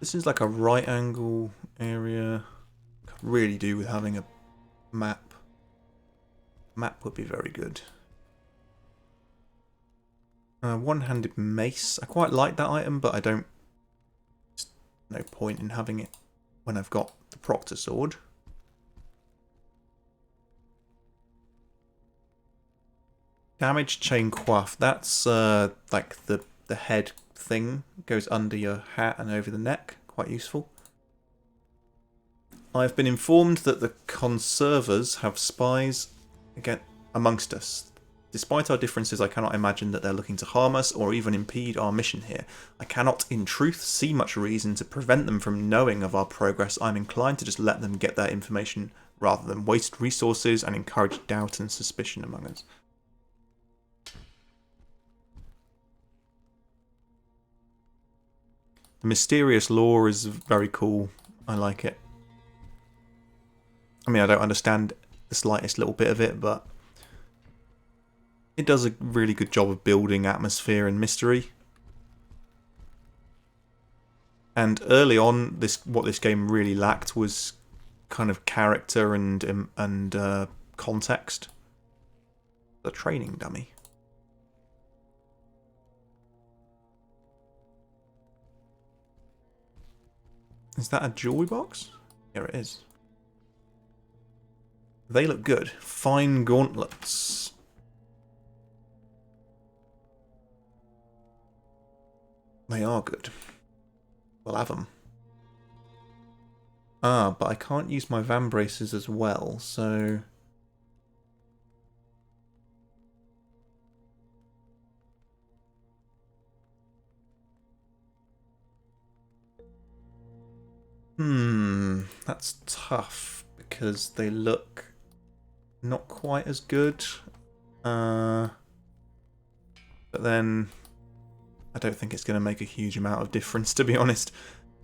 This is like a right angle area. Could really do with having a map. Map would be very good. One-handed mace. I quite like that item, but I don't... There's no point in having it when I've got the Proctor sword. Damage chain coif. That's like the head thing. Goes under your hat and over the neck. Quite useful. I've been informed that the conservers have spies again amongst us. Despite our differences, I cannot imagine that they're looking to harm us or even impede our mission here. I cannot, in truth, see much reason to prevent them from knowing of our progress. I'm inclined to just let them get that information rather than waste resources and encourage doubt and suspicion among us. The mysterious lore is very cool. I like it. I mean, I don't understand the slightest little bit of it, but it does a really good job of building atmosphere and mystery. And early on, what this game really lacked was kind of character and context. The training dummy. Is that a jewelry box? Here it is. They look good. Fine gauntlets. They are good. We'll have them. Ah, but I can't use my van braces as well, so... That's tough, because they look not quite as good. But then... I don't think it's going to make a huge amount of difference, to be honest.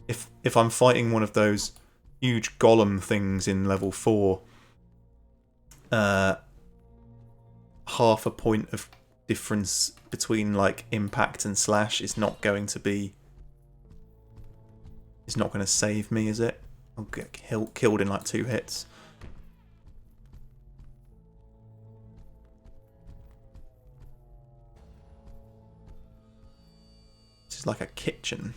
If I'm fighting one of those huge golem things in level 4, half a point of difference between like impact and slash is not going to be... It's not going to save me, is it? I'll get killed in like 2 hits. This is like a kitchen.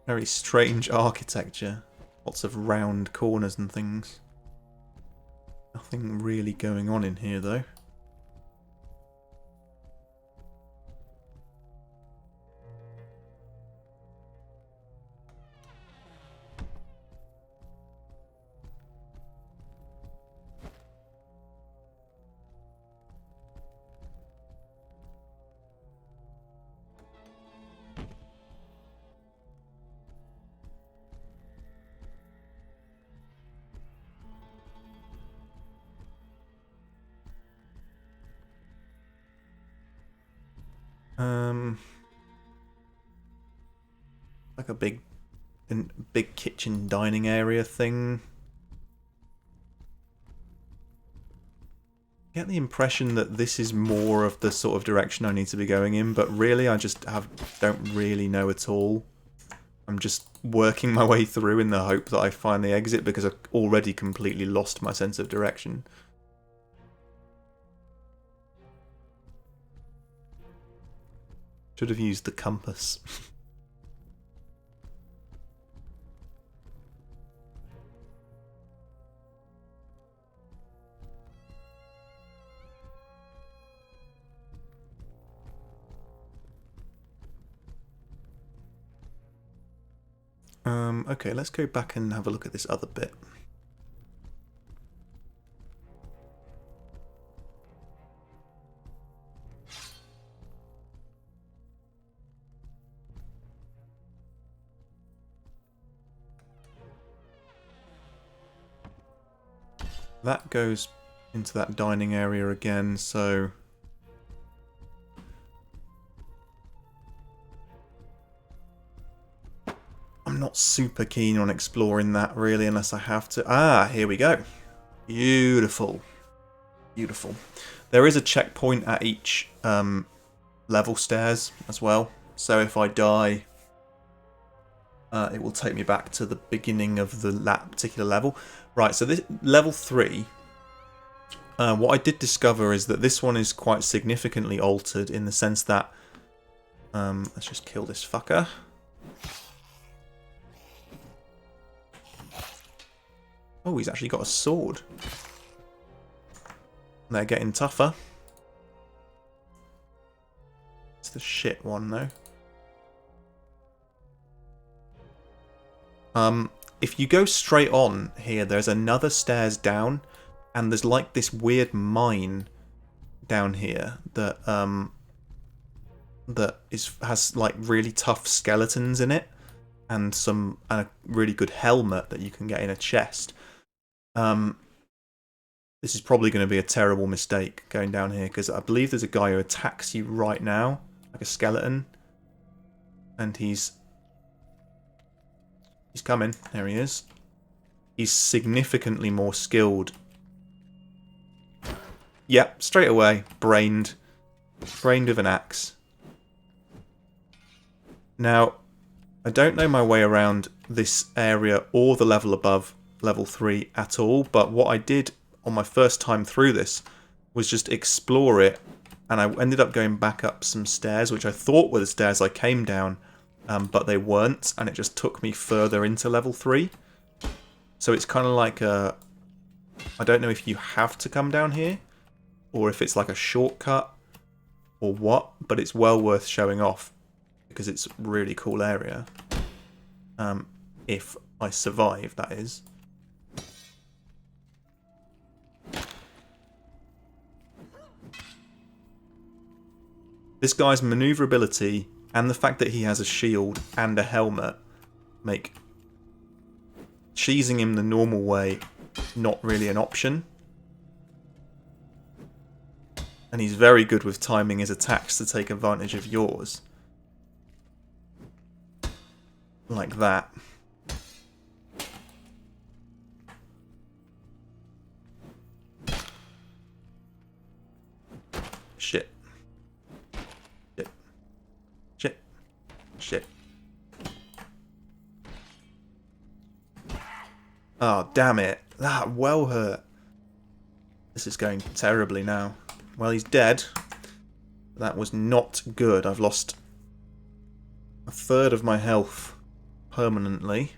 Very strange architecture. Lots of round corners and things. Nothing really going on in here, though. Like a big kitchen dining area thing. I get the impression that this is more of the sort of direction I need to be going in, but really I just don't really know at all. I'm just working my way through in the hope that I find the exit because I've already completely lost my sense of direction. Should have used the compass. Okay, let's go back and have a look at this other bit. That goes into that dining area again, so... I'm not super keen on exploring that, really, unless I have to. Ah, here we go. Beautiful. Beautiful. There is a checkpoint at each level stairs as well, so if I die, it will take me back to the beginning of that particular level. Right, so this level 3... what I did discover is that this one is quite significantly altered in the sense that... let's just kill this fucker. Oh, he's actually got a sword. They're getting tougher. It's the shit one, though. If you go straight on here, there's another stairs down, and there's like this weird mine down here that has like really tough skeletons in it, and a really good helmet that you can get in a chest. This is probably going to be a terrible mistake going down here, because I believe there's a guy who attacks you right now, like a skeleton, and he's coming. There he is. He's significantly more skilled. Yep, straight away, brained with an axe. Now, I don't know my way around this area or the level above level 3 at all, but what I did on my first time through this was just explore it, and I ended up going back up some stairs, which I thought were the stairs I came down, but they weren't, and it just took me further into level 3. So it's kind of like a... I don't know if you have to come down here, or if it's like a shortcut, or what, but it's well worth showing off, because it's a really cool area. If I survive, that is. This guy's maneuverability and the fact that he has a shield and a helmet make cheesing him the normal way not really an option. And he's very good with timing his attacks to take advantage of yours. Like that. Shit. Shit. Shit. Shit. Oh, damn it. That well hurt. This is going terribly now. Well, he's dead. That was not good. I've lost a third of my health permanently.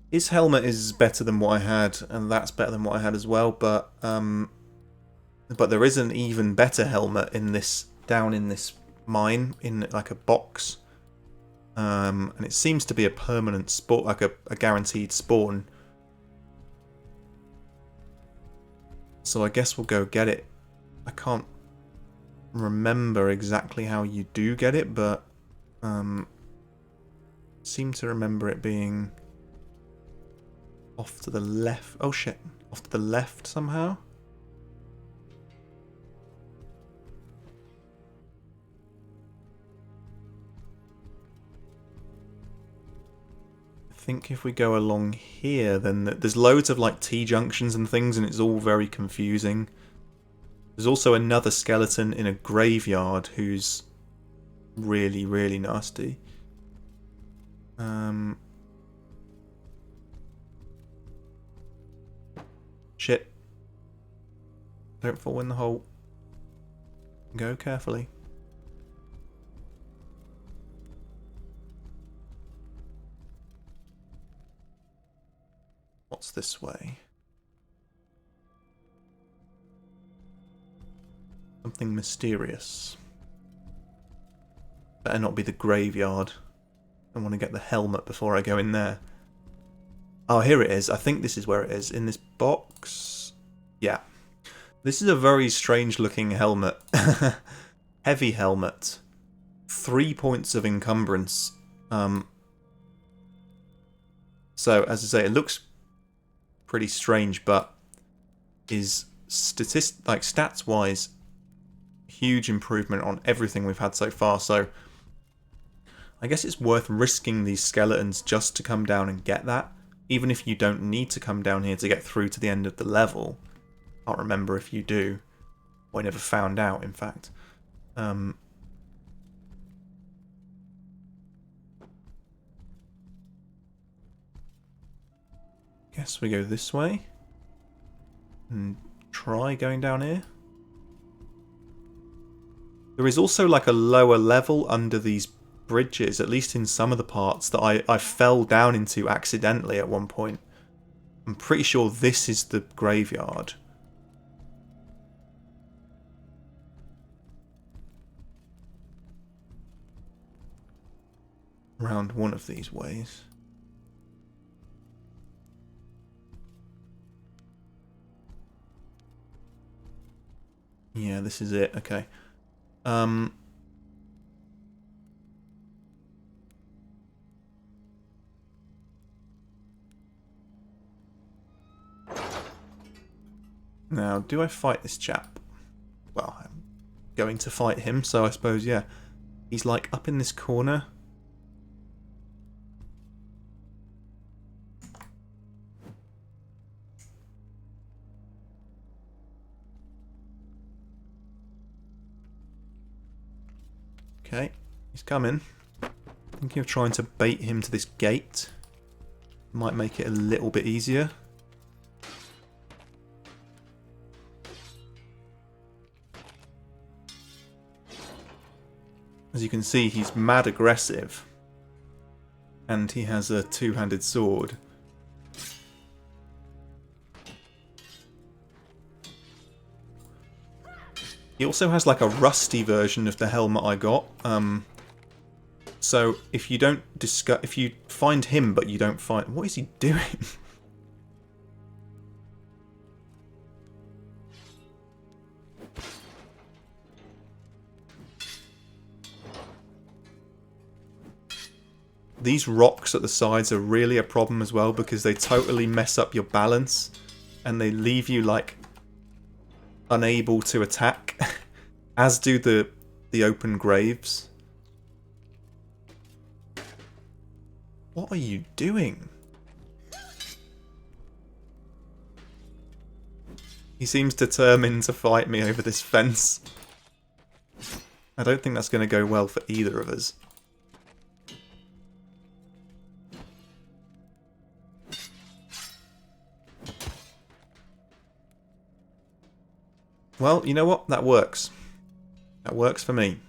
His helmet is better than what I had, and that's better than what I had as well, but there is an even better helmet in this, down in this mine, in like a box. And it seems to be a permanent spawn, like a guaranteed spawn. So I guess we'll go get it. I can't remember exactly how you do get it, but seem to remember it being off to the left. Oh shit, off to the left somehow. I think if we go along here, then there's loads of like T-junctions and things, and it's all very confusing. There's also another skeleton in a graveyard who's really, really nasty. Shit. Don't fall in the hole. Go carefully. What's this way? Something mysterious. Better not be the graveyard. I want to get the helmet before I go in there. Oh, here it is. I think this is where it is. In this box. Yeah. This is a very strange looking helmet. Heavy helmet. 3 points of encumbrance. So, as I say, it looks pretty strange, but is stats-wise, huge improvement on everything we've had so far. So, I guess it's worth risking these skeletons just to come down and get that, even if you don't need to come down here to get through to the end of the level. I can't remember if you do. Or I never found out, in fact. Guess we go this way. And try going down here. There is also like a lower level under these bridges, at least in some of the parts, that I fell down into accidentally at one point. I'm pretty sure this is the graveyard. Round one of these ways. Yeah, this is it. Okay. Now, do I fight this chap? Well, I'm going to fight him, so I suppose, yeah. He's like up in this corner. Okay, he's coming. Thinking of trying to bait him to this gate. Might make it a little bit easier. As you can see, he's mad aggressive. And he has a two-handed sword. He also has like a rusty version of the helmet I got. So if you don't if you find him but you don't find... What is he doing? These rocks at the sides are really a problem as well, because they totally mess up your balance and they leave you like unable to attack, as do the open graves. What are you doing? He seems determined to fight me over this fence. I don't think that's going to go well for either of us. Well, you know what? That works. That works for me.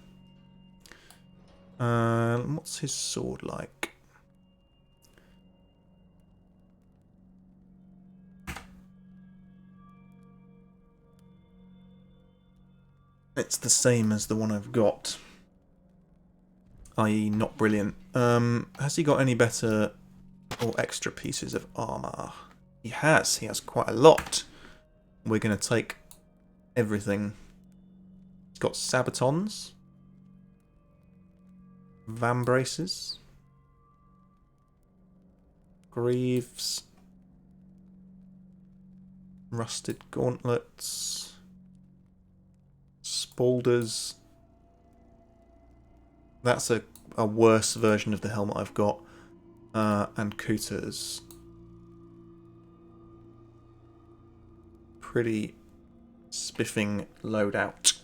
What's his sword like? It's the same as the one I've got. I.e. not brilliant. Has he got any better or extra pieces of armour? He has. He has quite a lot. We're going to take everything. He's got sabatons. Vambraces. Greaves. Rusted gauntlets. Spaulders. That's a worse version of the helmet I've got. And couters. Pretty spiffing loadout.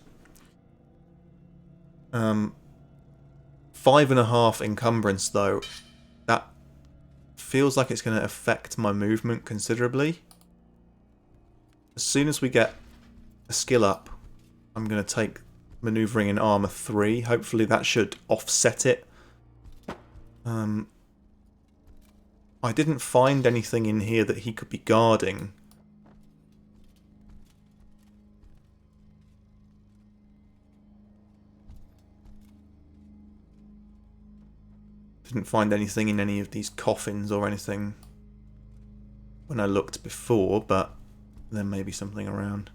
5.5 encumbrance though. That feels like it's going to affect my movement considerably. As soon as we get a skill up, I'm going to take Maneuvering in Armour 3. Hopefully that should offset it. I didn't find anything in here that he could be guarding. Didn't find anything in any of these coffins or anything when I looked before, but there may be something around.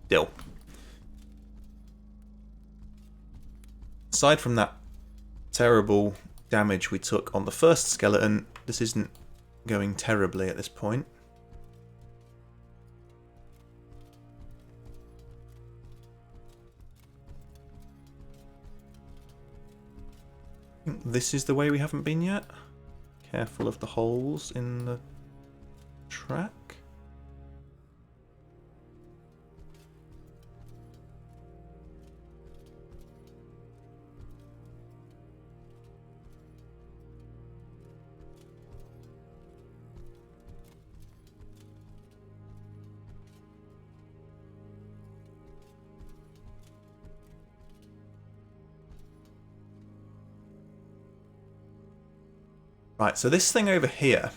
Still. Aside from that terrible damage we took on the first skeleton, this isn't going terribly at this point. I think this is the way we haven't been yet. Careful of the holes in the track. Right, so this thing over here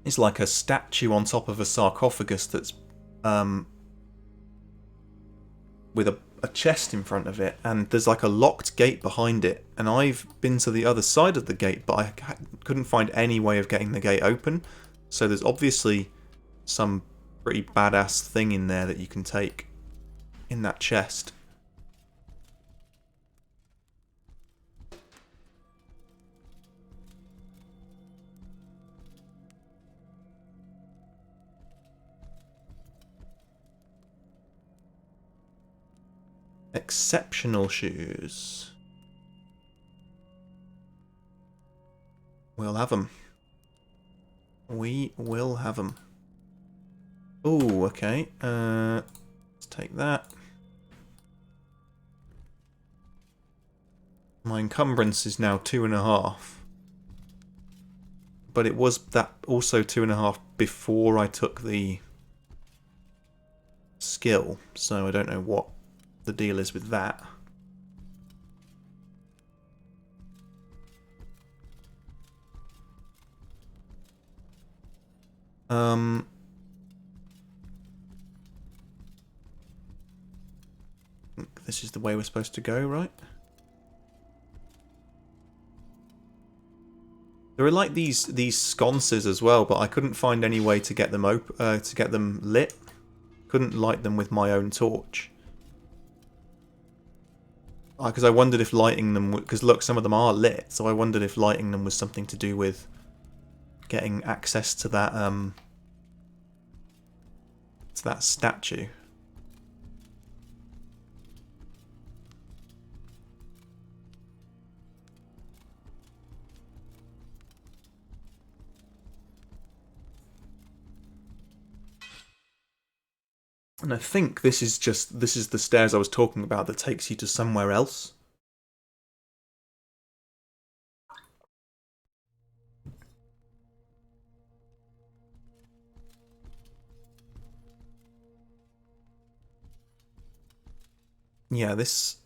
is like a statue on top of a sarcophagus that's with a chest in front of it, and there's like a locked gate behind it, and I've been to the other side of the gate, but I couldn't find any way of getting the gate open, so there's obviously some pretty badass thing in there that you can take in that chest. Exceptional shoes. We'll have them. We will have them. Oh, okay. Let's take that. My encumbrance is now 2.5. But it was that also 2.5 before I took the skill, so I don't know what the deal is with that. I think this is the way we're supposed to go, right? There are like these sconces as well, but I couldn't find any way to get them to get them lit. Couldn't light them with my own torch. Because I wondered if lighting them... Because look, some of them are lit, so I wondered if lighting them was something to do with getting access to that statue. And I think this is the stairs I was talking about that takes you to somewhere else. Yeah, this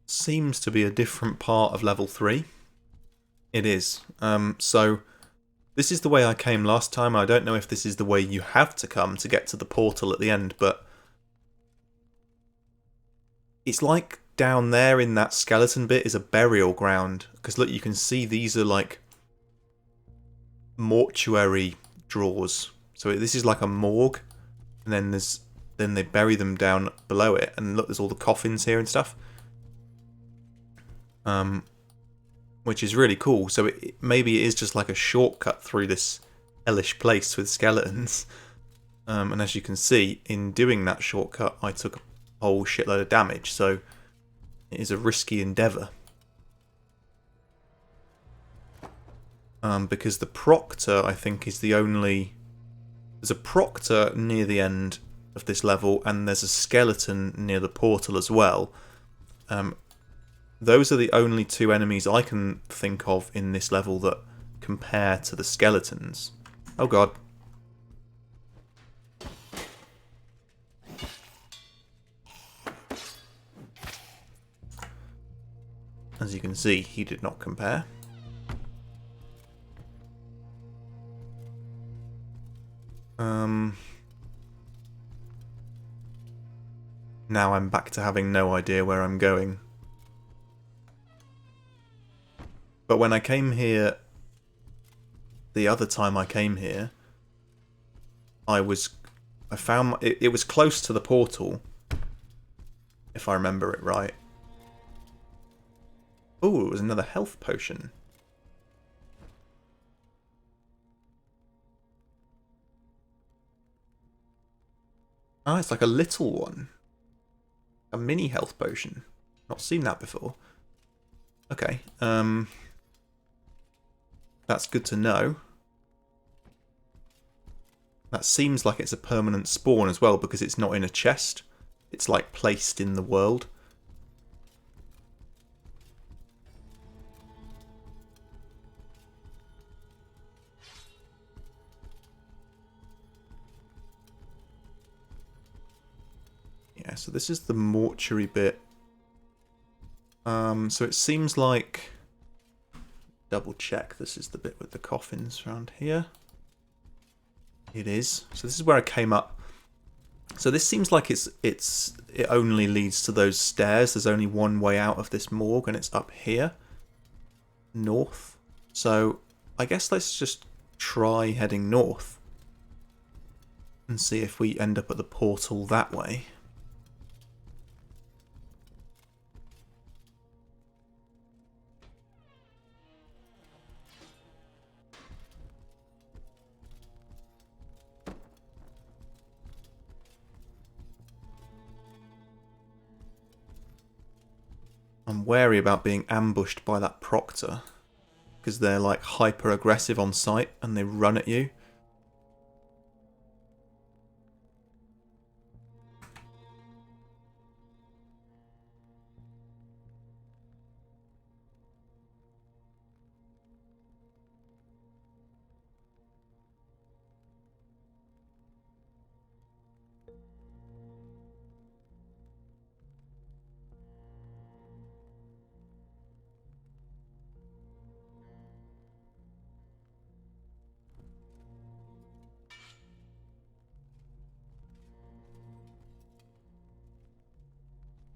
seems to be a different part of level 3. It is. So this is the way I came last time. I don't know if this is the way you have to come to get to the portal at the end, but it's like down there in that skeleton bit is a burial ground. Because look, you can see these are like mortuary drawers. So this is like a morgue, and then they bury them down below it. And look, there's all the coffins here and stuff. Which is really cool. So maybe it is just like a shortcut through this hellish place with skeletons. And as you can see, in doing that shortcut, I took a whole shitload of damage. So it is a risky endeavour. Because the proctor, I think, is the only... There's a proctor near the end of this level, and there's a skeleton near the portal as well. Those are the only two enemies I can think of in this level that compare to the skeletons. Oh god. As you can see, he did not compare. Now I'm back to having no idea where I'm going. But when I came here, the other time I came here, I found it was close to the portal, if I remember it right. Oh, it was another health potion. Ah, it's like a little one. A mini health potion. Not seen that before. Okay, that's good to know. That seems like it's a permanent spawn as well, because it's not in a chest. It's like placed in the world. Yeah, so this is the mortuary bit. So it seems like... Double check, this is the bit with the coffins around here. It is. So this is where I came up. So this seems like it only leads to those stairs. There's only one way out of this morgue, and it's up here. North. So I guess let's just try heading north. And see if we end up at the portal that way. I'm wary about being ambushed by that proctor, because they're like hyper aggressive on sight and they run at you.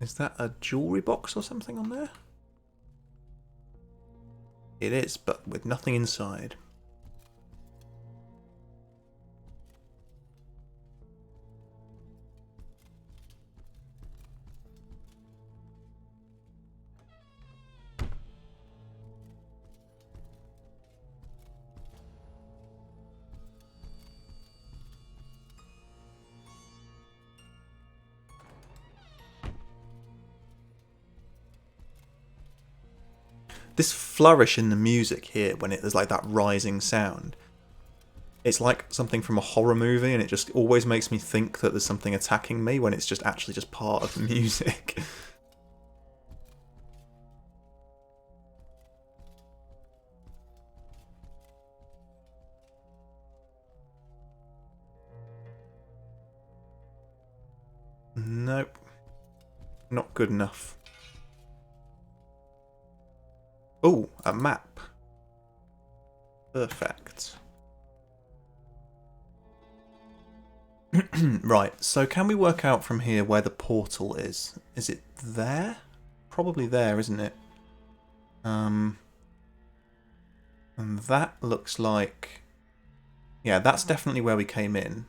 Is that a jewellery box or something on there? It is, but with nothing inside. This flourish in the music here, when there's like that rising sound, it's like something from a horror movie, and it just always makes me think that there's something attacking me when it's just actually just part of the music. Nope. Not good enough. Oh, a map. Perfect. Right, so can we work out from here where the portal is? Is it there? Probably there, isn't it? And that looks like... Yeah, that's definitely where we came in.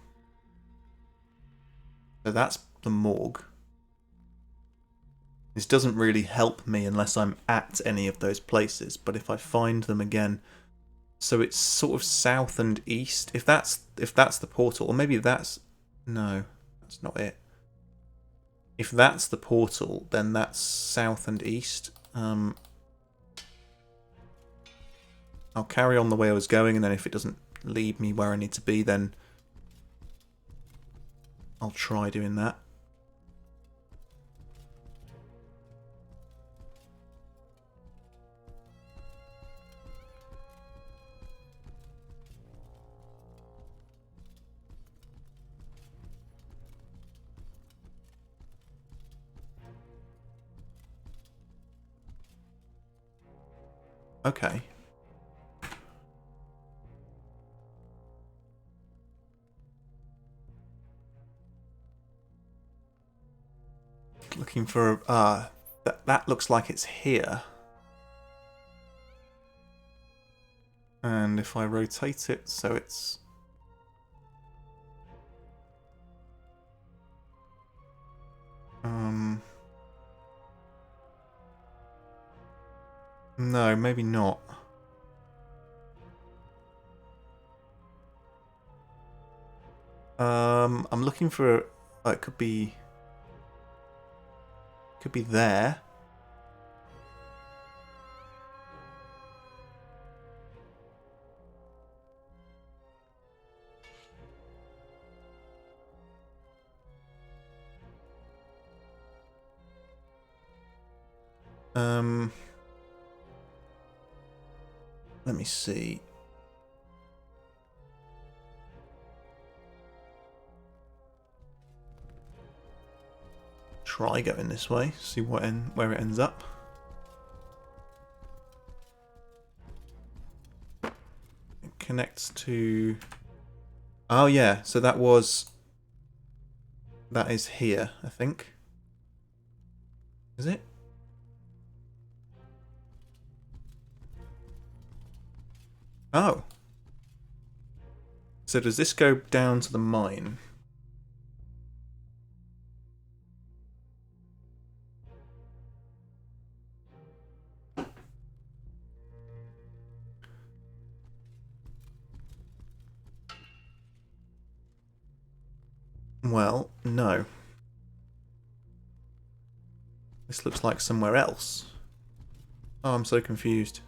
So that's the morgue. This doesn't really help me unless I'm at any of those places, but if I find them again... So it's sort of south and east. If that's the portal, or maybe that's... No, that's not it. If that's the portal, then that's south and east. I'll carry on the way I was going, and then if it doesn't lead me where I need to be, then I'll try doing that. Okay. looking for... that looks like it's here. And if I rotate it so it's... No, maybe not. I'm looking for... it could be... Could be there. Let me see. Try going this way, see where it ends up. It connects to... Oh yeah, so that is here, I think. Is it? Oh. So does this go down to the mine? Well, no. This looks like somewhere else. Oh, I'm so confused.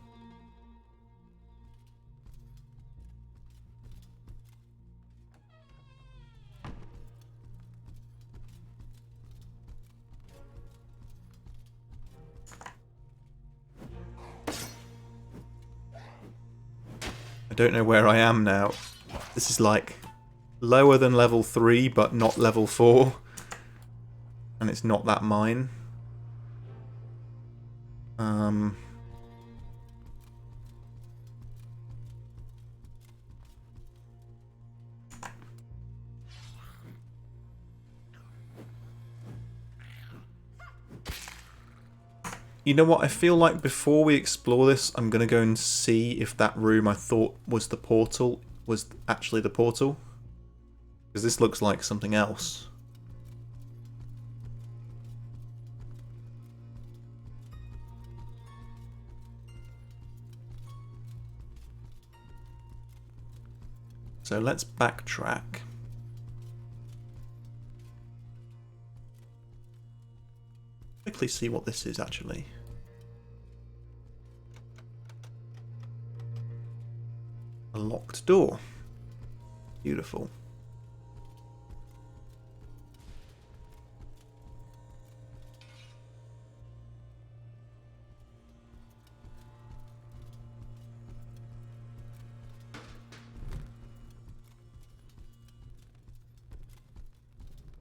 I don't know where I am now. This is like lower than level 3, but not level 4. And it's not that mine. You know what, I feel like before we explore this, I'm going to go and see if that room I thought was the portal was actually the portal. Because this looks like something else. So let's backtrack. Quickly see what this is actually. A locked door. Beautiful.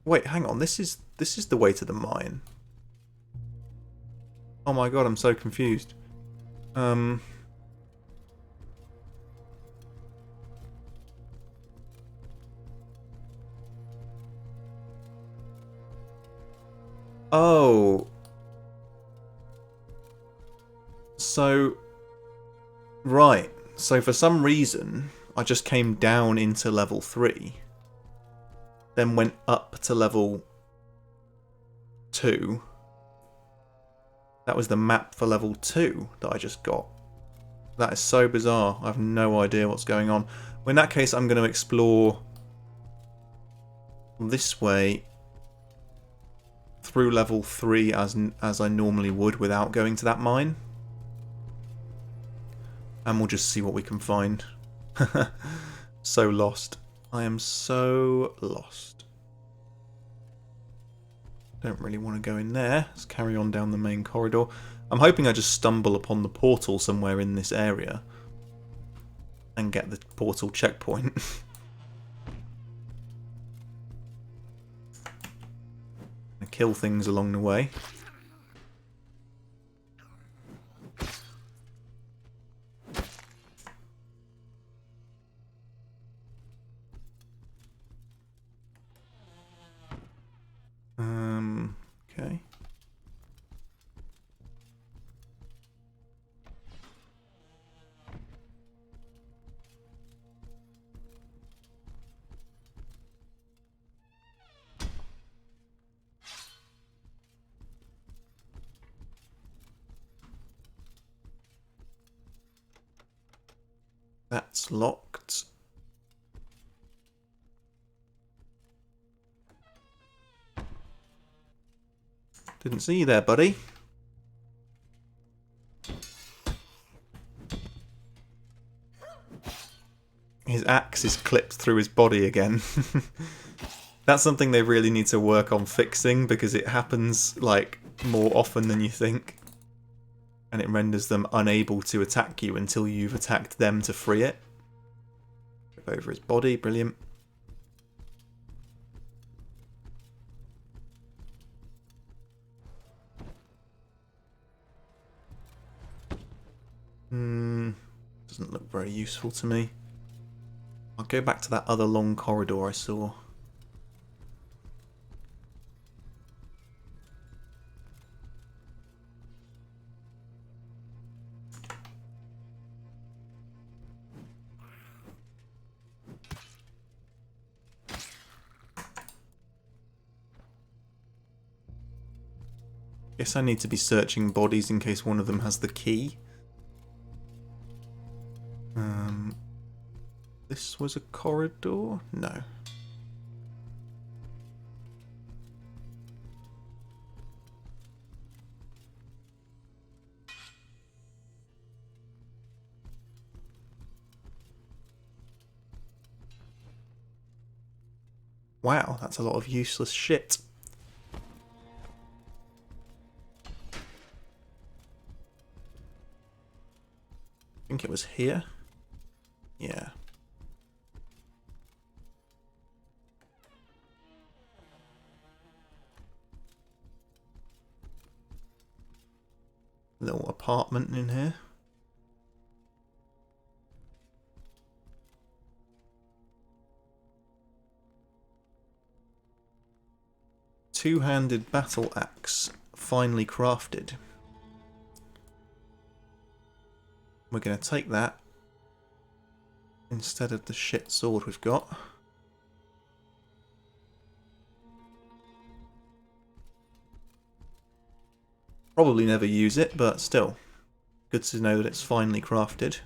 Wait, hang on. This is the way to the mine. Oh my god, I'm so confused. Oh. So... Right. So for some reason, I just came down into level 3. Then went up to level 2. That was the map for level 2 that I just got. That is so bizarre. I have no idea what's going on. Well, in that case, I'm going to explore this way through level 3 as I normally would without going to that mine. And we'll just see what we can find. So lost. I am so lost. Don't really want to go in there. Let's carry on down the main corridor. I'm hoping I just stumble upon the portal somewhere in this area and get the portal checkpoint. And kill things along the way. Okay. That's locked. Didn't see you there, buddy. His axe is clipped through his body again. That's something they really need to work on fixing, because it happens, like, more often than you think. And it renders them unable to attack you until you've attacked them to free it. Over his body, brilliant. Doesn't look very useful to me. I'll go back to that other long corridor I saw. Guess I need to be searching bodies in case one of them has the key. This was a corridor? No. Wow, that's a lot of useless shit. I think it was here. Yeah. Little apartment in here. Two-handed battle axe, finely crafted. We're going to take that instead of the shit sword we've got. Probably never use it, but still. Good to know that it's finely crafted.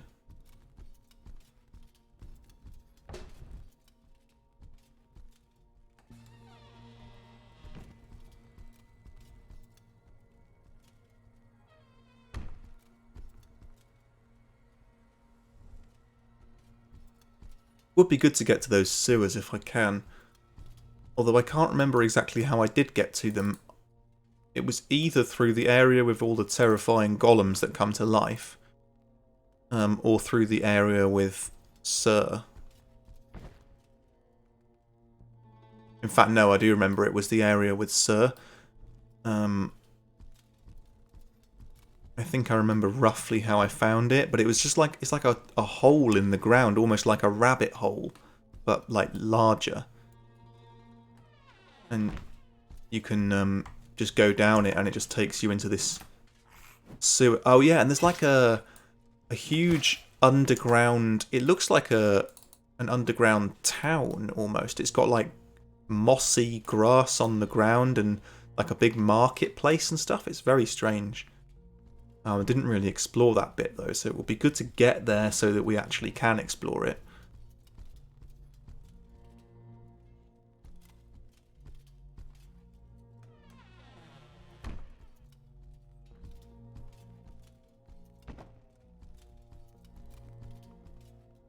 Would be good to get to those sewers if I can. Although I can't remember exactly how I did get to them. It was either through the area with all the terrifying golems that come to life, or through the area with Sir. In fact, no, I do remember it was the area with Sir. I think I remember roughly how I found it, but it was just like, it's like a hole in the ground, almost like a rabbit hole, but like larger. And you can just go down it and it just takes you into this sewer. Oh yeah, and there's like a huge underground, it looks like an underground town almost. It's got like mossy grass on the ground and like a big marketplace and stuff. It's very strange. I didn't really explore that bit though, so it will be good to get there so that we actually can explore it.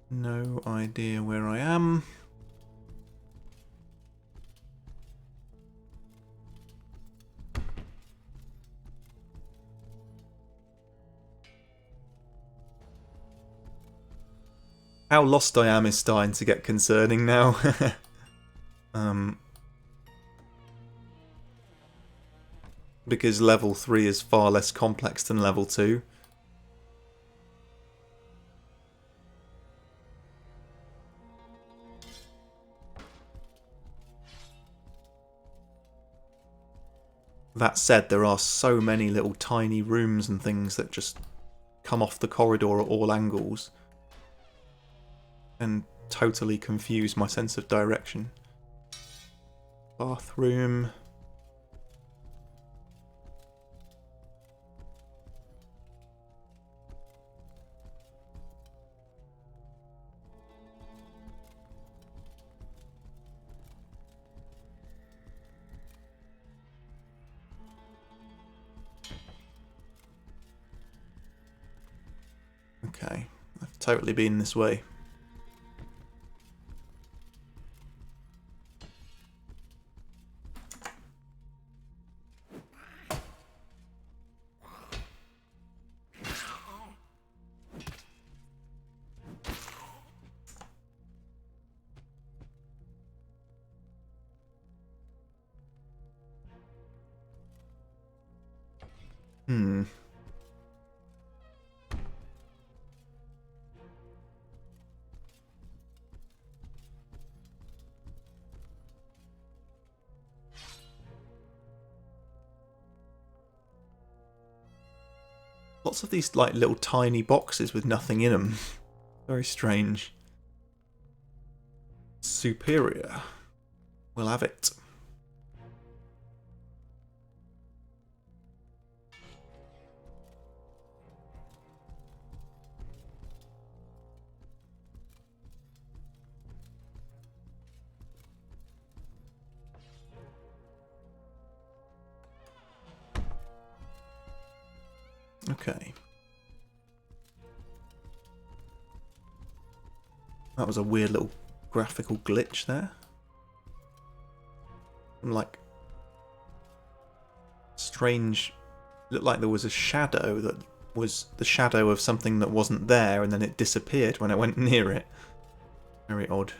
No idea where I am. How lost I am is starting to get concerning now. Because level 3 is far less complex than level 2. That said, there are so many little tiny rooms and things that just come off the corridor at all angles and totally confuse my sense of direction. Bathroom. Okay, I've totally been this way. Hmm. Lots of these like little tiny boxes with nothing in them. Very strange. Superior. We'll have it. Okay. That was a weird little graphical glitch there. Like strange, looked like there was a shadow that was the shadow of something that wasn't there, and then it disappeared when I went near it. Very odd.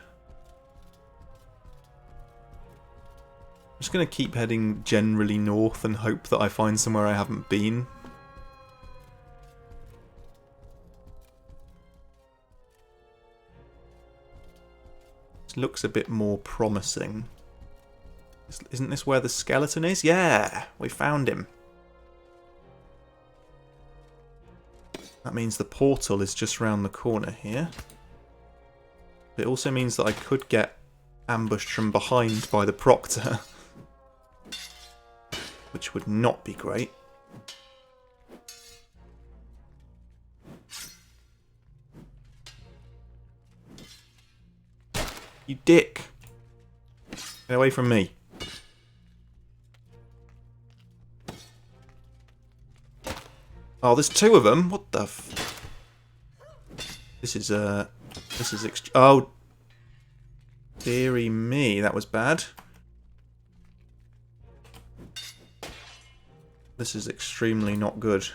I'm just going to keep heading generally north and hope that I find somewhere I haven't been. This looks a bit more promising. Isn't this where the skeleton is? Yeah, we found him. That means the portal is just round the corner here. It also means that I could get ambushed from behind by the Proctor, which would not be great. You dick! Get away from me. Oh, there's two of them. What the f... This is oh, dearie me, that was bad. This is extremely not good.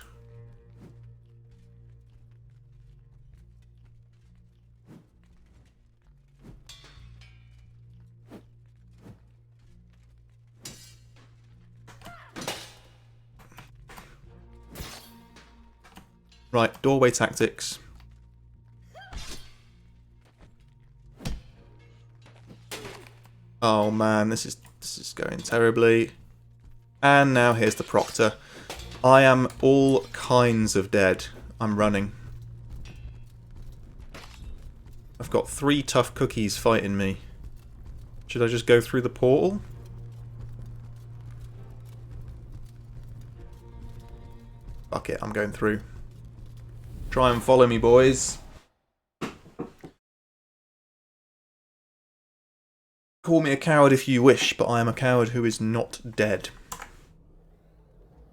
Right, doorway tactics. Oh man, this is going terribly. And now here's the Proctor. I am all kinds of dead. I'm running. I've got 3 tough cookies fighting me. Should I just go through the portal? Fuck it, I'm going through. Try and follow me, boys. Call me a coward if you wish, but I am a coward who is not dead.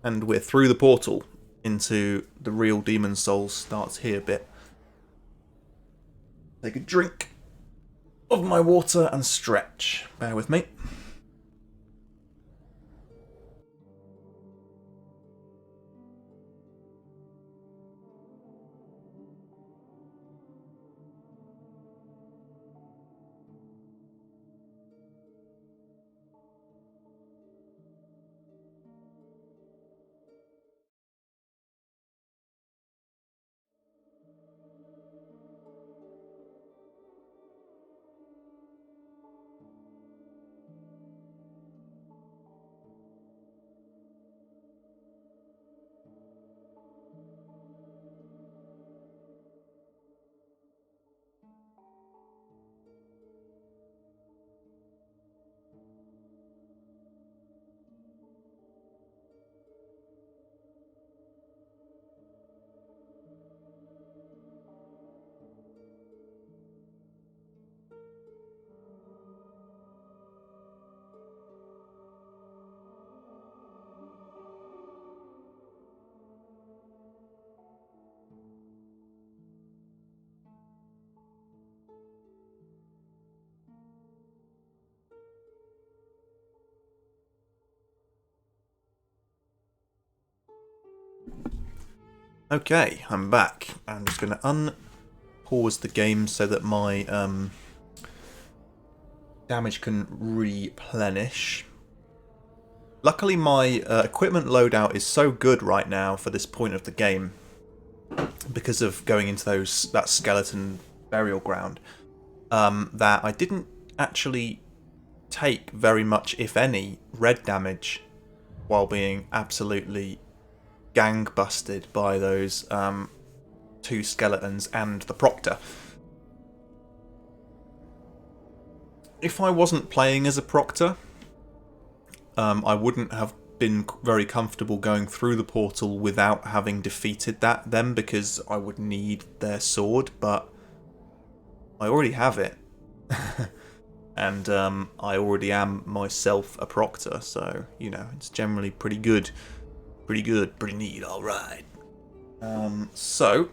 And we're through the portal into the real Demon Souls starts here bit. Take a drink of my water and stretch. Bear with me. Okay, I'm back. I'm just going to unpause the game so that my damage can replenish. Luckily, my equipment loadout is so good right now for this point of the game because of going into that skeleton burial ground that I didn't actually take very much, if any, red damage while being absolutely gang-busted by those two skeletons and the Proctor. If I wasn't playing as a Proctor, I wouldn't have been very comfortable going through the portal without having defeated them because I would need their sword, but I already have it. And I already am myself a Proctor, so, you know, it's generally pretty good. Pretty good, pretty neat, alright. So,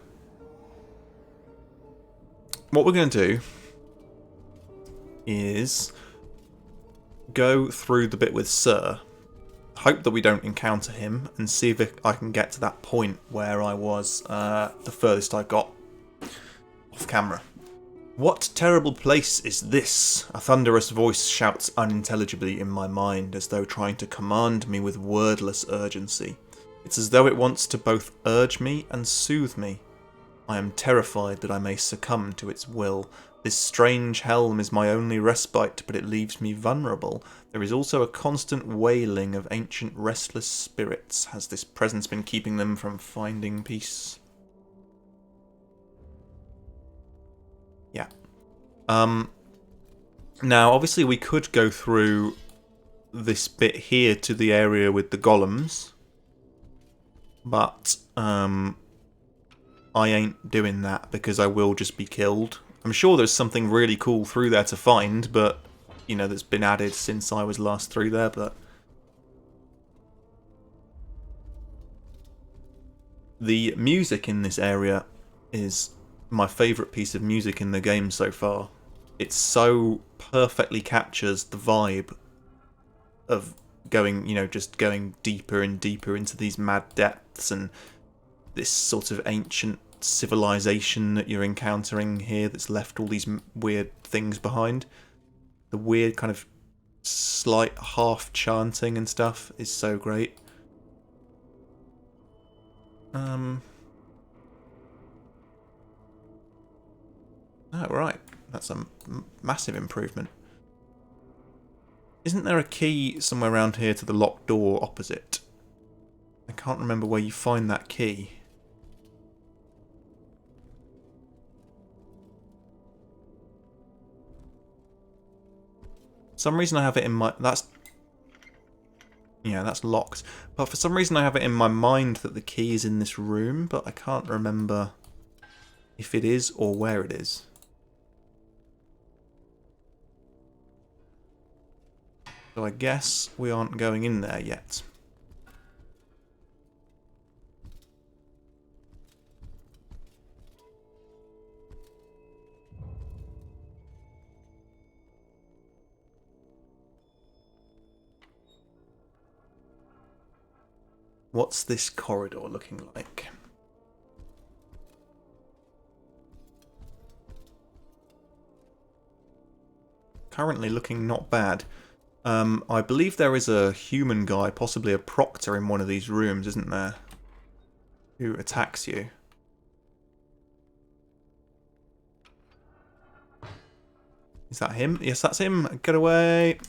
what we're going to do is go through the bit with Sir, hope that we don't encounter him, and see if I can get to that point where I was the furthest I got off camera. What terrible place is this? A thunderous voice shouts unintelligibly in my mind, as though trying to command me with wordless urgency. It's as though it wants to both urge me and soothe me. I am terrified that I may succumb to its will. This strange helm is my only respite, but it leaves me vulnerable. There is also a constant wailing of ancient restless spirits. Has this presence been keeping them from finding peace? Yeah. Now, obviously we could go through this bit here to the area with the golems, but I ain't doing that because I will just be killed. I'm sure there's something really cool through there to find, but, you know, that's been added since I was last through there, but... The music in this area is my favourite piece of music in the game so far. It so perfectly captures the vibe of going, you know, just going deeper and deeper into these mad depths and this sort of ancient civilization that you're encountering here that's left all these weird things behind. The weird kind of slight half chanting and stuff is so great. Oh, right. That's a massive improvement. Isn't there a key somewhere around here to the locked door opposite? I can't remember where you find that key. For some reason I have it in my... Yeah, that's locked. But for some reason I have it in my mind that the key is in this room, but I can't remember if it is or where it is. So I guess we aren't going in there yet. What's this corridor looking like? Currently looking not bad. I believe there is a human guy, possibly a Proctor, in one of these rooms, isn't there? Who attacks you. Is that him? Yes, that's him. Get away.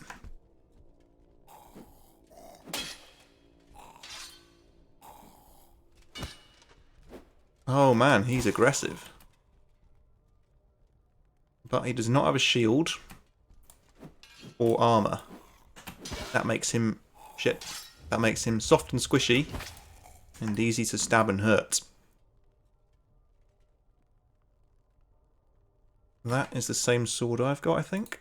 Oh man, he's aggressive. But he does not have a shield or armor. That makes him... shit. That makes him soft and squishy and easy to stab and hurt. That is the same sword I've got, I think.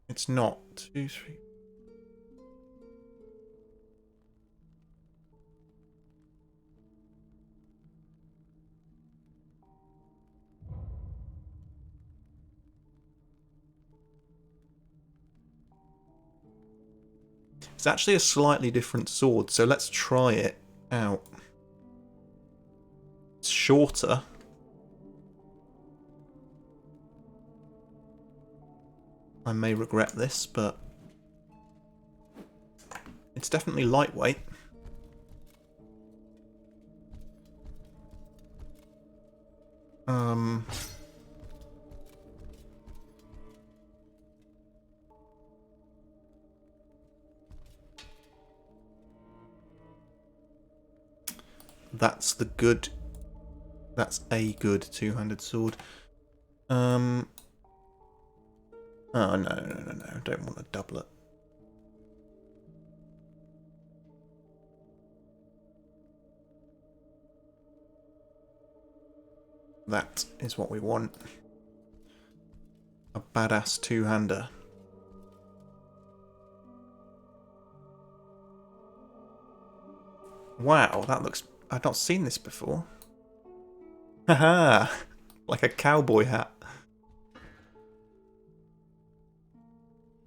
It's not. 2, 3... It's actually a slightly different sword, so let's try it Ow. It's shorter. I may regret this, but it's definitely lightweight. That's the good. That's a good two-handed sword. Oh no, no! Don't want a doublet. That is what we want. A badass two-hander. Wow, that looks... I've not seen this before. Haha! Like a cowboy hat.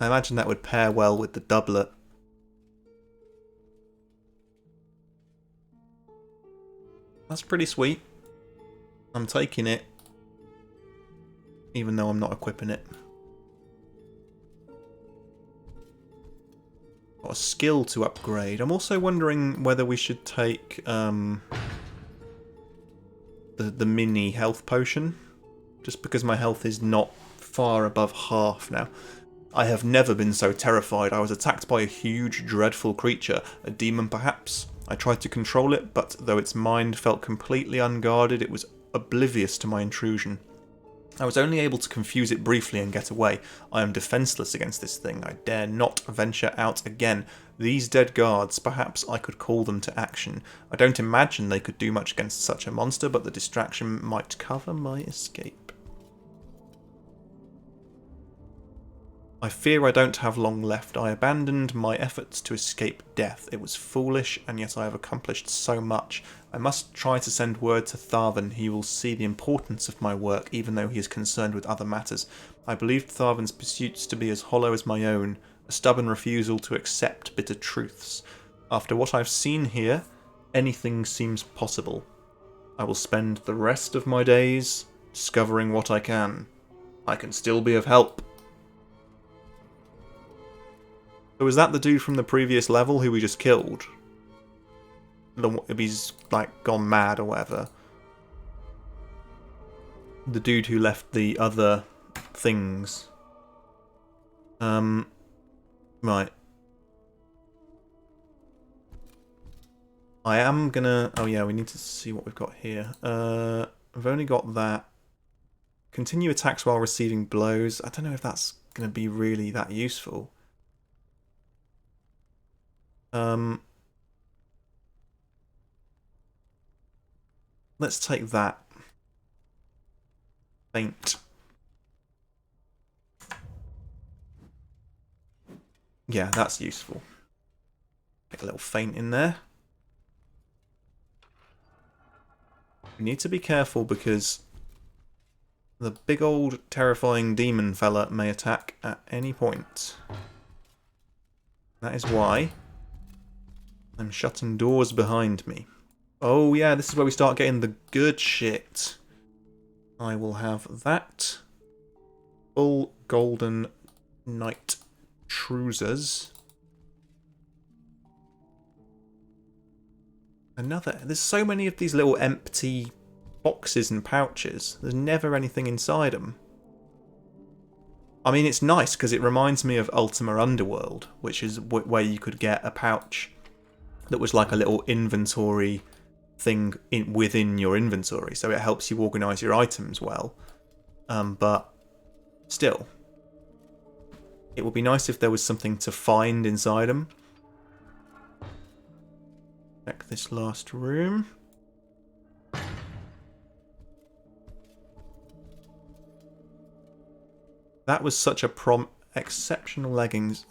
I imagine that would pair well with the doublet. That's pretty sweet. I'm taking it. Even though I'm not equipping it. Got a skill to upgrade. I'm also wondering whether we should take the mini health potion. Just because my health is not far above half now. I have never been so terrified. I was attacked by a huge, dreadful creature. A demon, perhaps. I tried to control it, but though its mind felt completely unguarded, it was oblivious to my intrusion. I was only able to confuse it briefly and get away. I am defenceless against this thing. I dare not venture out again. These dead guards, perhaps I could call them to action. I don't imagine they could do much against such a monster, but the distraction might cover my escape. I fear I don't have long left. I abandoned my efforts to escape death. It was foolish, and yet I have accomplished so much. I must try to send word to Tharvan. He will see the importance of my work, even though he is concerned with other matters. I believed Tharvan's pursuits to be as hollow as my own, a stubborn refusal to accept bitter truths. After what I've seen here, anything seems possible. I will spend the rest of my days discovering what I can. I can still be of help. So is that the dude from the previous level who we just killed? If he's, like, gone mad or whatever. The dude who left the other things. Right. I am gonna... Oh yeah, we need to see what we've got here. I've only got that. Continue attacks while receiving blows. I don't know if that's gonna be really that useful. Let's take that. Feint. Yeah, that's useful. Get a little feint in there. We need to be careful because the big old terrifying demon fella may attack at any point. That is why I'm shutting doors behind me. Oh yeah, this is where we start getting the good shit. I will have that. Full golden knight trousers. There's so many of these little empty boxes and pouches. There's never anything inside them. I mean, it's nice because it reminds me of Ultima Underworld, which is where you could get a pouch that was like a little inventory thing within your inventory, so it helps you organise your items well. But still, it would be nice if there was something to find inside them. Check this last room. That was such a exceptional leggings.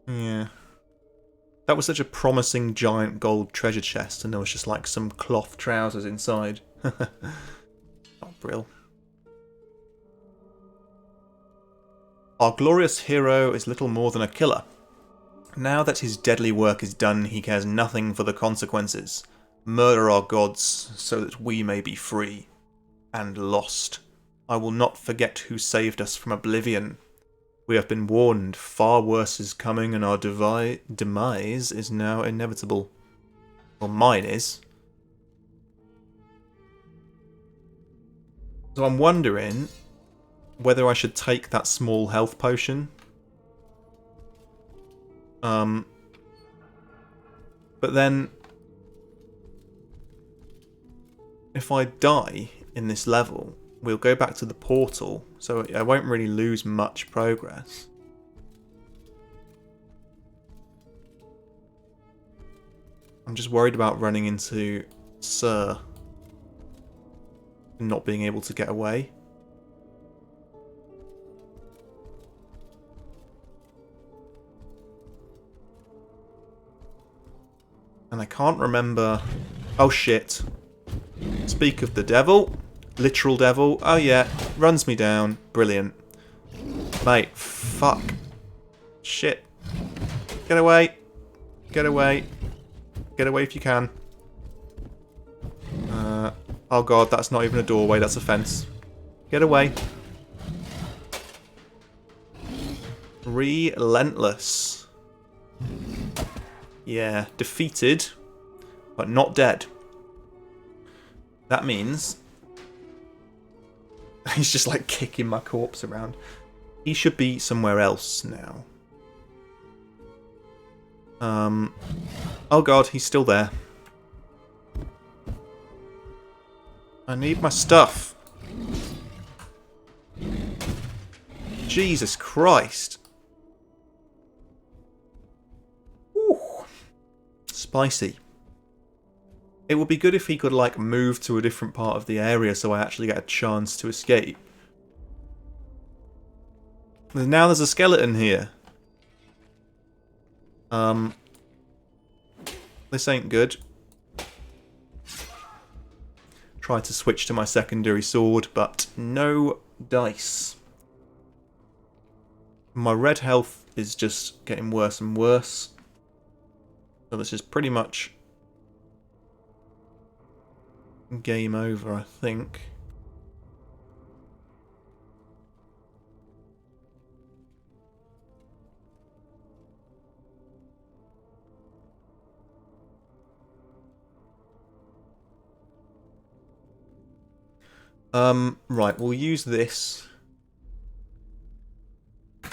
Yeah. That was such a promising giant gold treasure chest, and there was just like some cloth trousers inside. Oh, brill. Our glorious hero is little more than a killer. Now that his deadly work is done, he cares nothing for the consequences. Murder our gods, so that we may be free. And lost. I will not forget who saved us from oblivion. We have been warned, far worse is coming, and our demise is now inevitable. Well, mine is. So I'm wondering whether I should take that small health potion. But then, if I die in this level, we'll go back to the portal, so I won't really lose much progress. I'm just worried about running into Sir and not being able to get away. And I can't remember... Oh shit. Speak of the devil. Literal devil. Oh yeah. Runs me down. Brilliant. Mate, fuck. Shit. Get away. Get away. Get away if you can. Oh god, that's not even a doorway, that's a fence. Get away. Relentless. Yeah, defeated, but not dead. That means... He's just like kicking my corpse around. He should be somewhere else now. Oh god, he's still there. I need my stuff. Jesus Christ. Ooh. Spicy. It would be good if he could, like, move to a different part of the area so I actually get a chance to escape. Now there's a skeleton here. This ain't good. Tried to switch to my secondary sword, but no dice. My red health is just getting worse and worse. So this is pretty much game over, I think. Right, we'll use this. I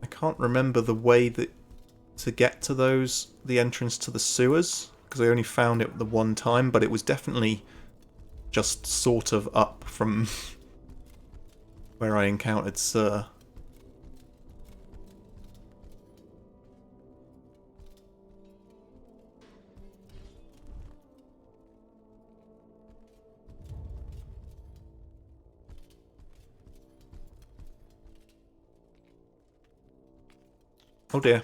can't remember the way that to get to those, the entrance to the sewers, because I only found it the one time, but it was definitely just sort of up from where I encountered Sir. Oh dear.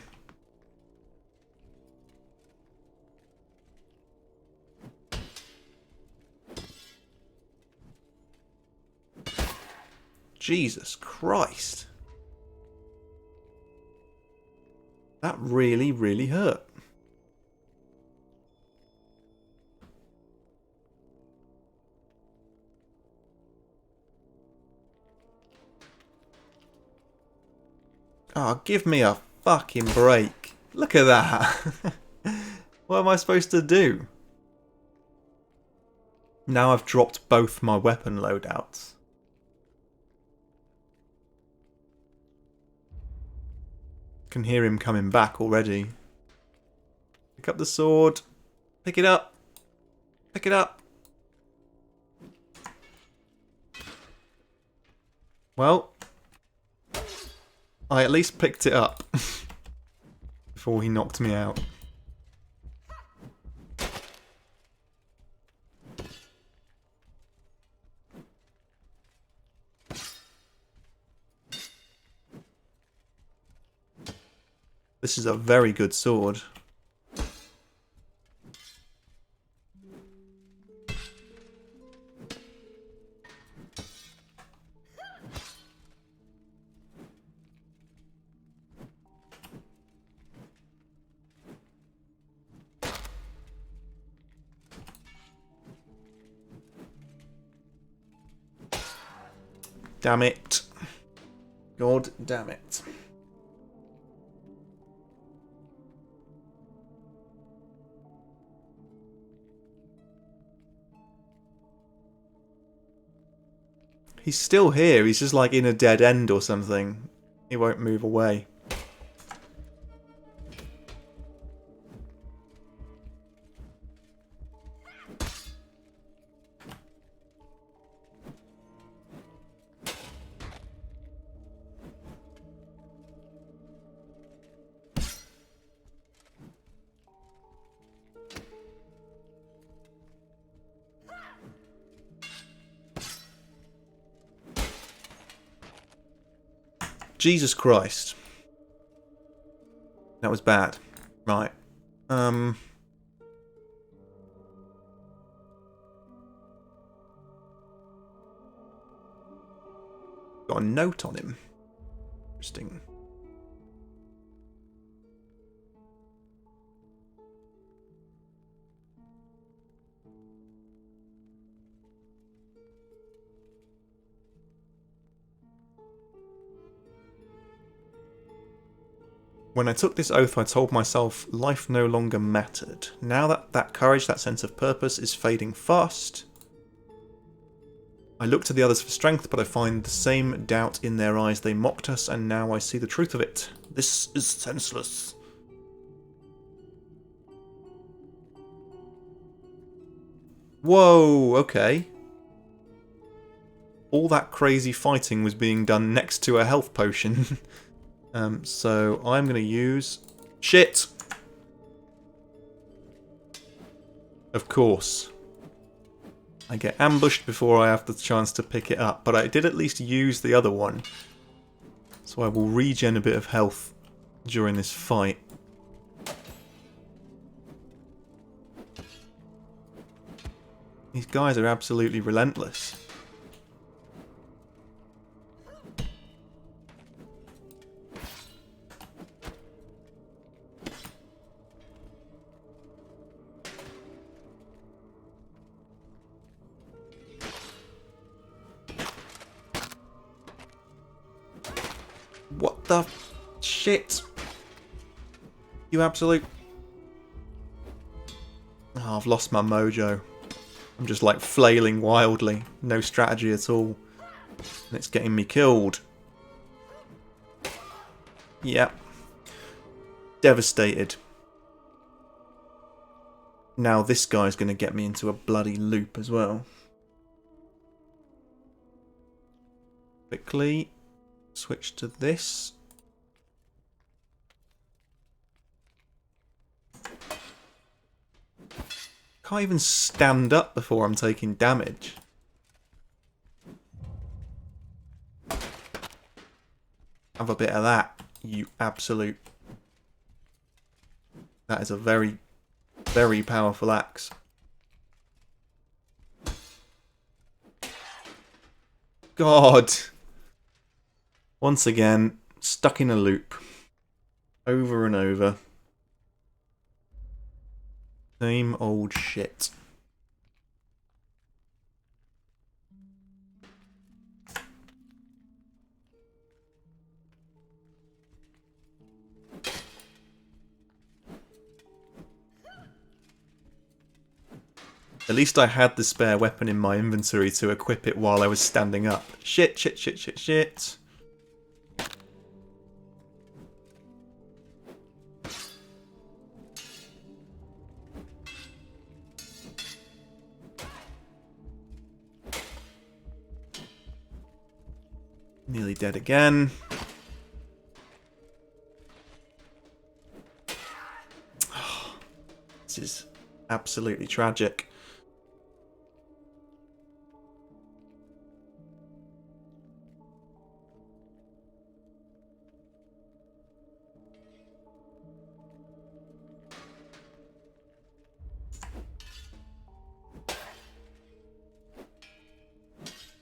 Jesus Christ. That really, really hurt. Oh, give me a fucking break. Look at that. What am I supposed to do? Now I've dropped both my weapon loadouts. Can hear him coming back already. Pick up the sword. Pick it up. Pick it up. Well, I at least picked it up before he knocked me out. This is a very good sword. damn it. God damn it. He's still here. He's just like in a dead end or something. He won't move away. Jesus Christ. That was bad. Right. Got a note on him. Interesting. When I took this oath, I told myself life no longer mattered. Now that courage, that sense of purpose is fading fast. I look to the others for strength, but I find the same doubt in their eyes. They mocked us, and now I see the truth of it. This is senseless. Whoa, okay. All that crazy fighting was being done next to a health potion. So I'm going to use... Shit! Of course. I get ambushed before I have the chance to pick it up, but I did at least use the other one. So I will regen a bit of health during this fight. These guys are absolutely relentless. What the shit? You absolute... Oh, I've lost my mojo. I'm just like flailing wildly. No strategy at all. And it's getting me killed. Yep. Devastated. Now this guy's going to get me into a bloody loop as well. Quickly. Switch to this. Can't even stand up before I'm taking damage. Have a bit of that, you absolute... That is a very, very powerful axe. God! Once again, stuck in a loop. Over and over. Same old shit. At least I had the spare weapon in my inventory to equip it while I was standing up. Shit, shit, shit, shit, shit. Nearly dead again. Oh, this is absolutely tragic.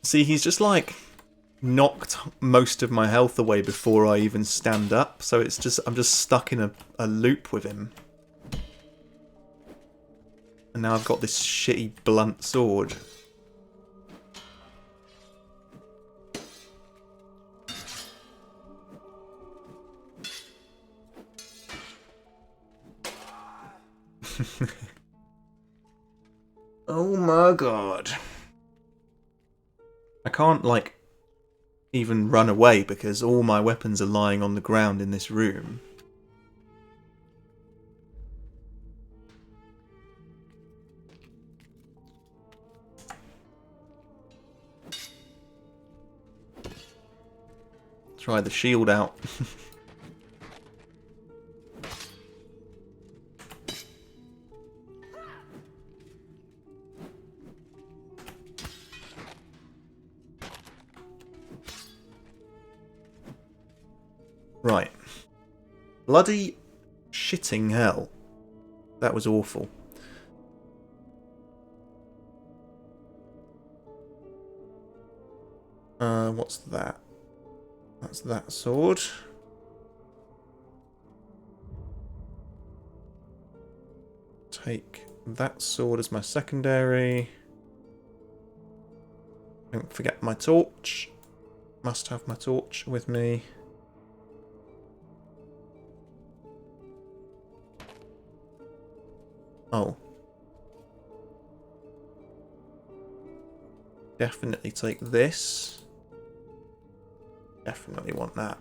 See, he's just like knocked most of my health away before I even stand up, so it's just I'm just stuck in a loop with him. And now I've got this shitty blunt sword. Oh my god. I can't, like, even run away because all my weapons are lying on the ground in this room. Try the shield out. Right. Bloody shitting hell. That was awful. What's that? That's that sword. Take that sword as my secondary. Don't forget my torch. Must have my torch with me. Oh. Definitely take this. Definitely want that.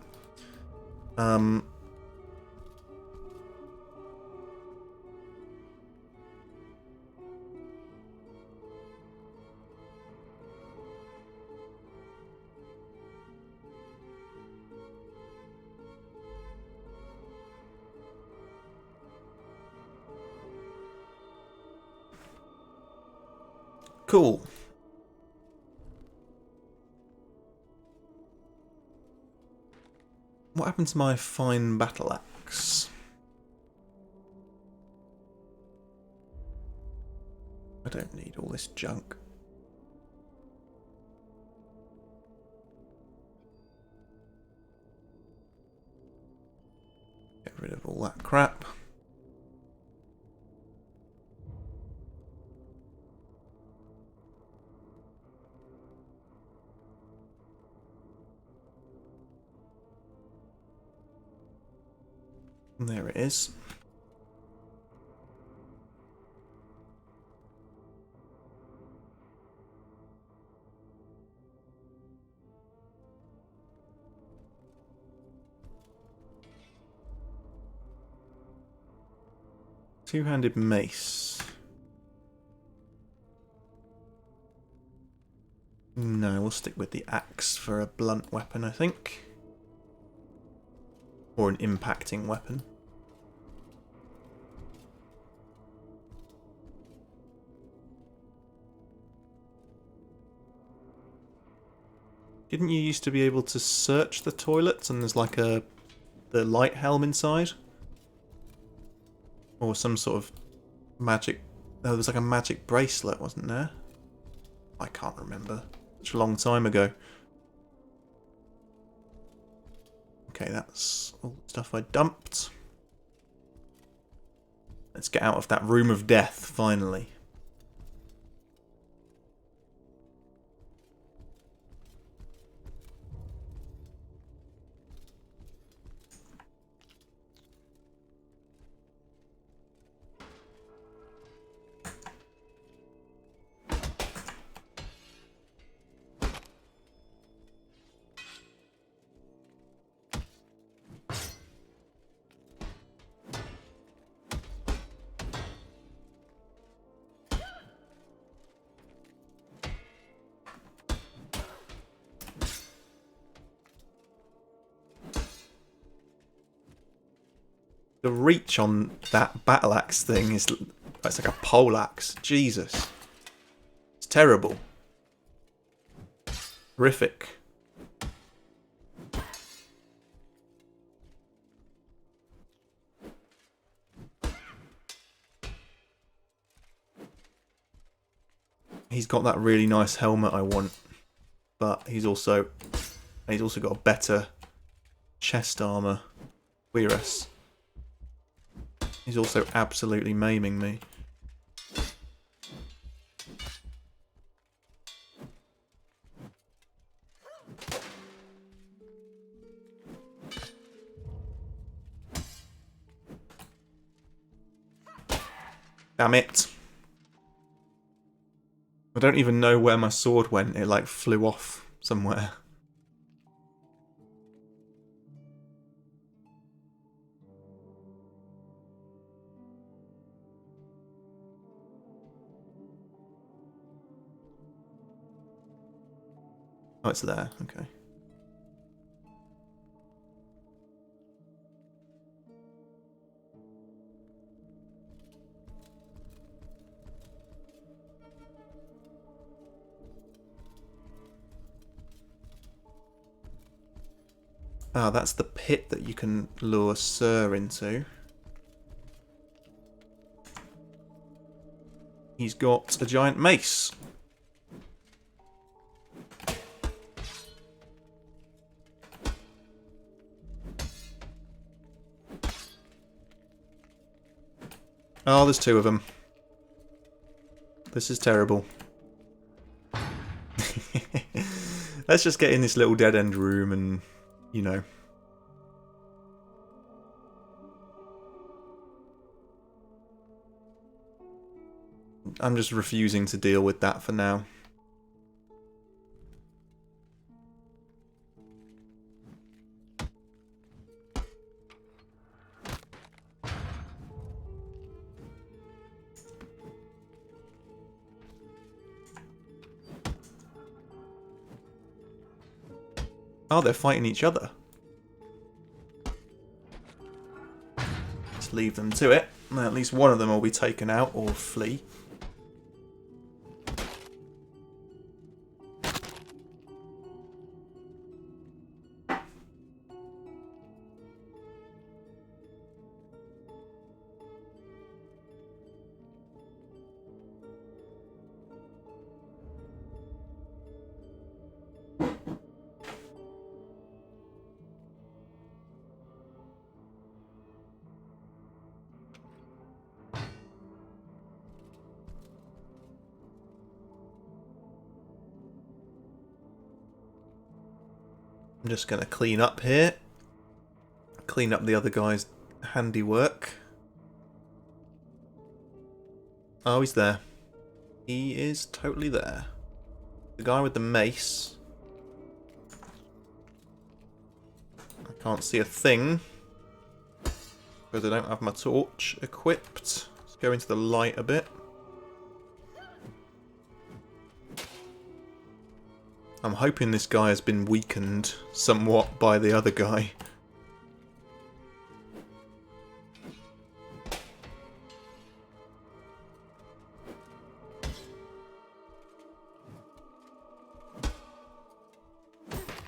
Cool. What happened to my fine battle axe? I don't need all this junk. Get rid of all that crap. And there it is. Two-handed mace. No, we'll stick with the axe for a blunt weapon, I think. Or an impacting weapon. Didn't you used to be able to search the toilets and there's like the light helm inside? Or some sort of magic... No, there was like a magic bracelet, wasn't there? I can't remember. Such a long time ago. Okay, that's all the stuff I dumped. Let's get out of that room of death, finally. The reach on that battle axe thing is... It's like a pole axe. Jesus. It's terrible. Horrific. He's got that really nice helmet I want. But he's also got a better chest armor. Weirus. He's also absolutely maiming me. Damn it. I don't even know where my sword went. It like flew off somewhere. Oh, it's there. Okay. Ah, that's the pit that you can lure Sir into. He's got a giant mace. Oh, there's two of them. This is terrible. Let's just get in this little dead-end room and, you know. I'm just refusing to deal with that for now. Oh, they're fighting each other. Let's leave them to it. At least one of them will be taken out or flee. I'm just going to clean up here. Clean up the other guy's handiwork. Oh, he's there. He is totally there. The guy with the mace. I can't see a thing. Because I don't have my torch equipped. Let's go into the light a bit. I'm hoping this guy has been weakened somewhat by the other guy.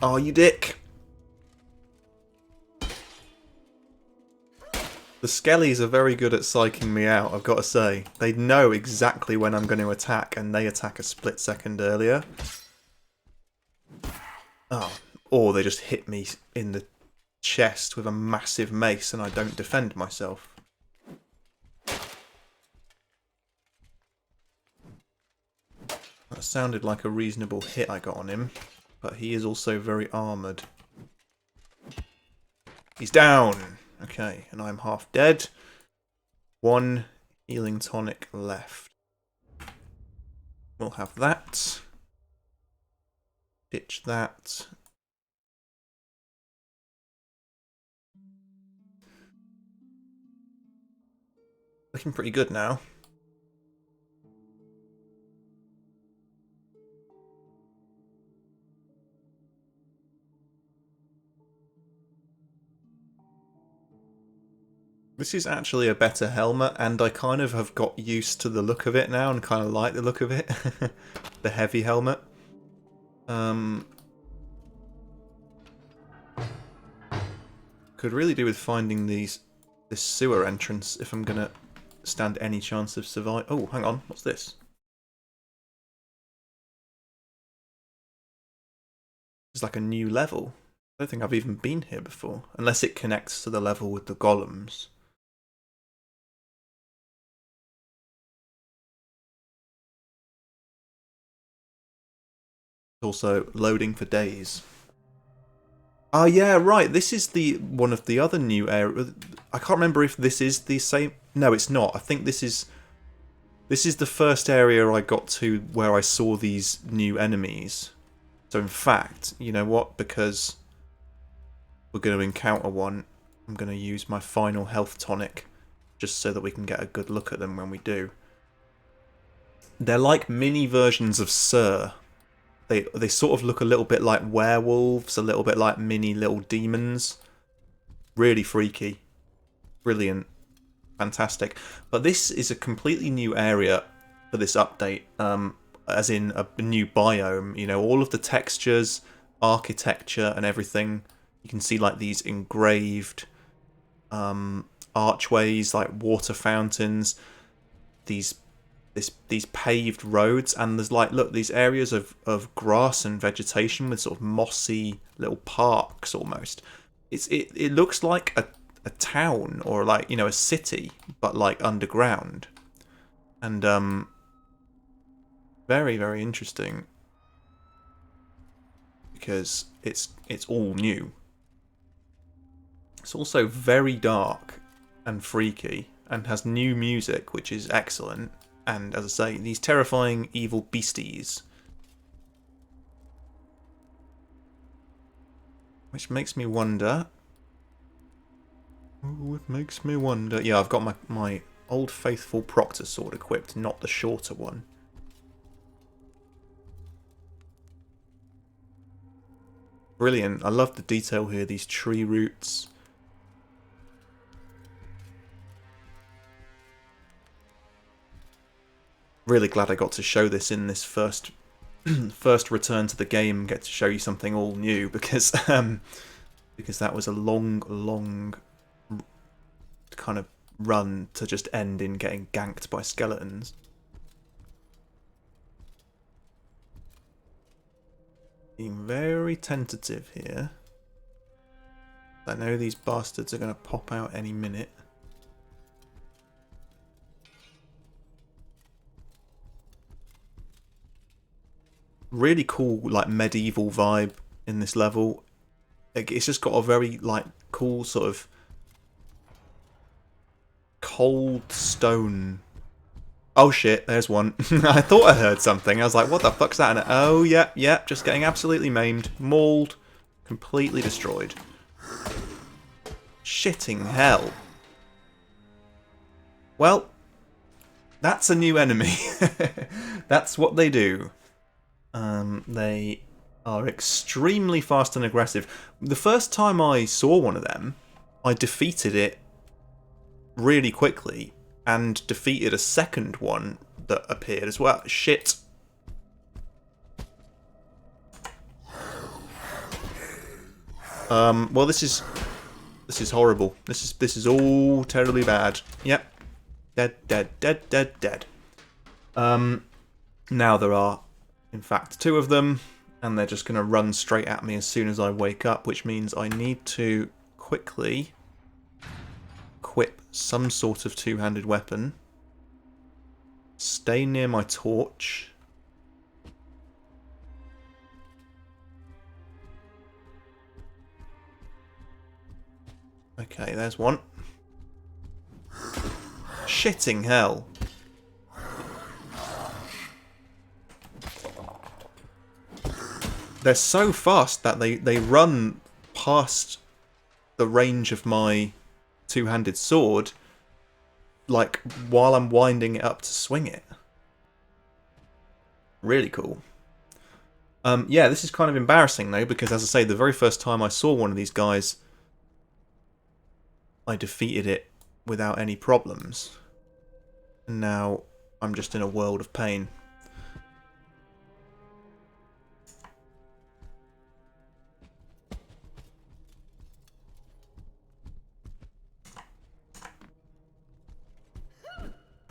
Oh, you dick! The Skellies are very good at psyching me out, I've got to say. They know exactly when I'm going to attack, and they attack a split second earlier. Oh, or they just hit me in the chest with a massive mace and I don't defend myself. That sounded like a reasonable hit I got on him, but he is also very armoured. He's down! Okay, and I'm half dead. One healing tonic left. We'll have that. Ditch that. Looking pretty good now. This is actually a better helmet, and I kind of have got used to the look of it now and kind of like the look of it. The heavy helmet. Could really do with finding this sewer entrance if I'm gonna stand any chance of survive. Oh, hang on, what's this? It's like a new level. I don't think I've even been here before, unless it connects to the level with the golems. Also loading for days. Oh yeah, right. This is the one of the other new areas. I can't remember if this is the same. No, it's not. I think this is This is the first area I got to where I saw these new enemies. So in fact, you know what? Because we're going to encounter one, I'm going to use my final health tonic just so that we can get a good look at them when we do. They're like mini versions of Sir. They sort of look a little bit like werewolves, a little bit like mini little demons. Really freaky. Brilliant. Fantastic. But this is a completely new area for this update, as in a new biome. You know, all of the textures, architecture and everything. You can see like these engraved archways, like water fountains, these paved roads, and there's like, look, these areas of grass and vegetation with sort of mossy little parks almost. It looks like a town or like, you know, a city, but like underground. And very, very interesting because it's all new. It's also very dark and freaky and has new music, which is excellent. And as I say, these terrifying evil beasties. Which makes me wonder. Oh, it makes me wonder. Yeah, I've got my old faithful Proctor sword equipped, not the shorter one. Brilliant. I love the detail here, these tree roots. Really glad I got to show this in this first return to the game, get to show you something all new, because that was a long kind of run to just end in getting ganked by skeletons. Being very tentative here. I know these bastards are going to pop out any minute. Really cool, like, medieval vibe in this level. It's just got a very, like, cool sort of cold stone. Oh shit, there's one. I thought I heard something. I was like, what the fuck's that? And oh, yep, just getting absolutely maimed, mauled, completely destroyed. Shitting hell. Well, that's a new enemy. That's what they do. They are extremely fast and aggressive. The first time I saw one of them, I defeated it really quickly and defeated a second one that appeared as well. Shit. Well, this is horrible. This is all terribly bad. Yep. Dead. Now there are, in fact, two of them, and they're just going to run straight at me as soon as I wake up, which means I need to quickly equip some sort of two-handed weapon. Stay near my torch. Okay, there's one. Shitting hell. They're so fast that they run past the range of my two-handed sword, like, while I'm winding it up to swing it. Really cool. Yeah, this is kind of embarrassing, though, because, as I say, the very first time I saw one of these guys, I defeated it without any problems. And now I'm just in a world of pain.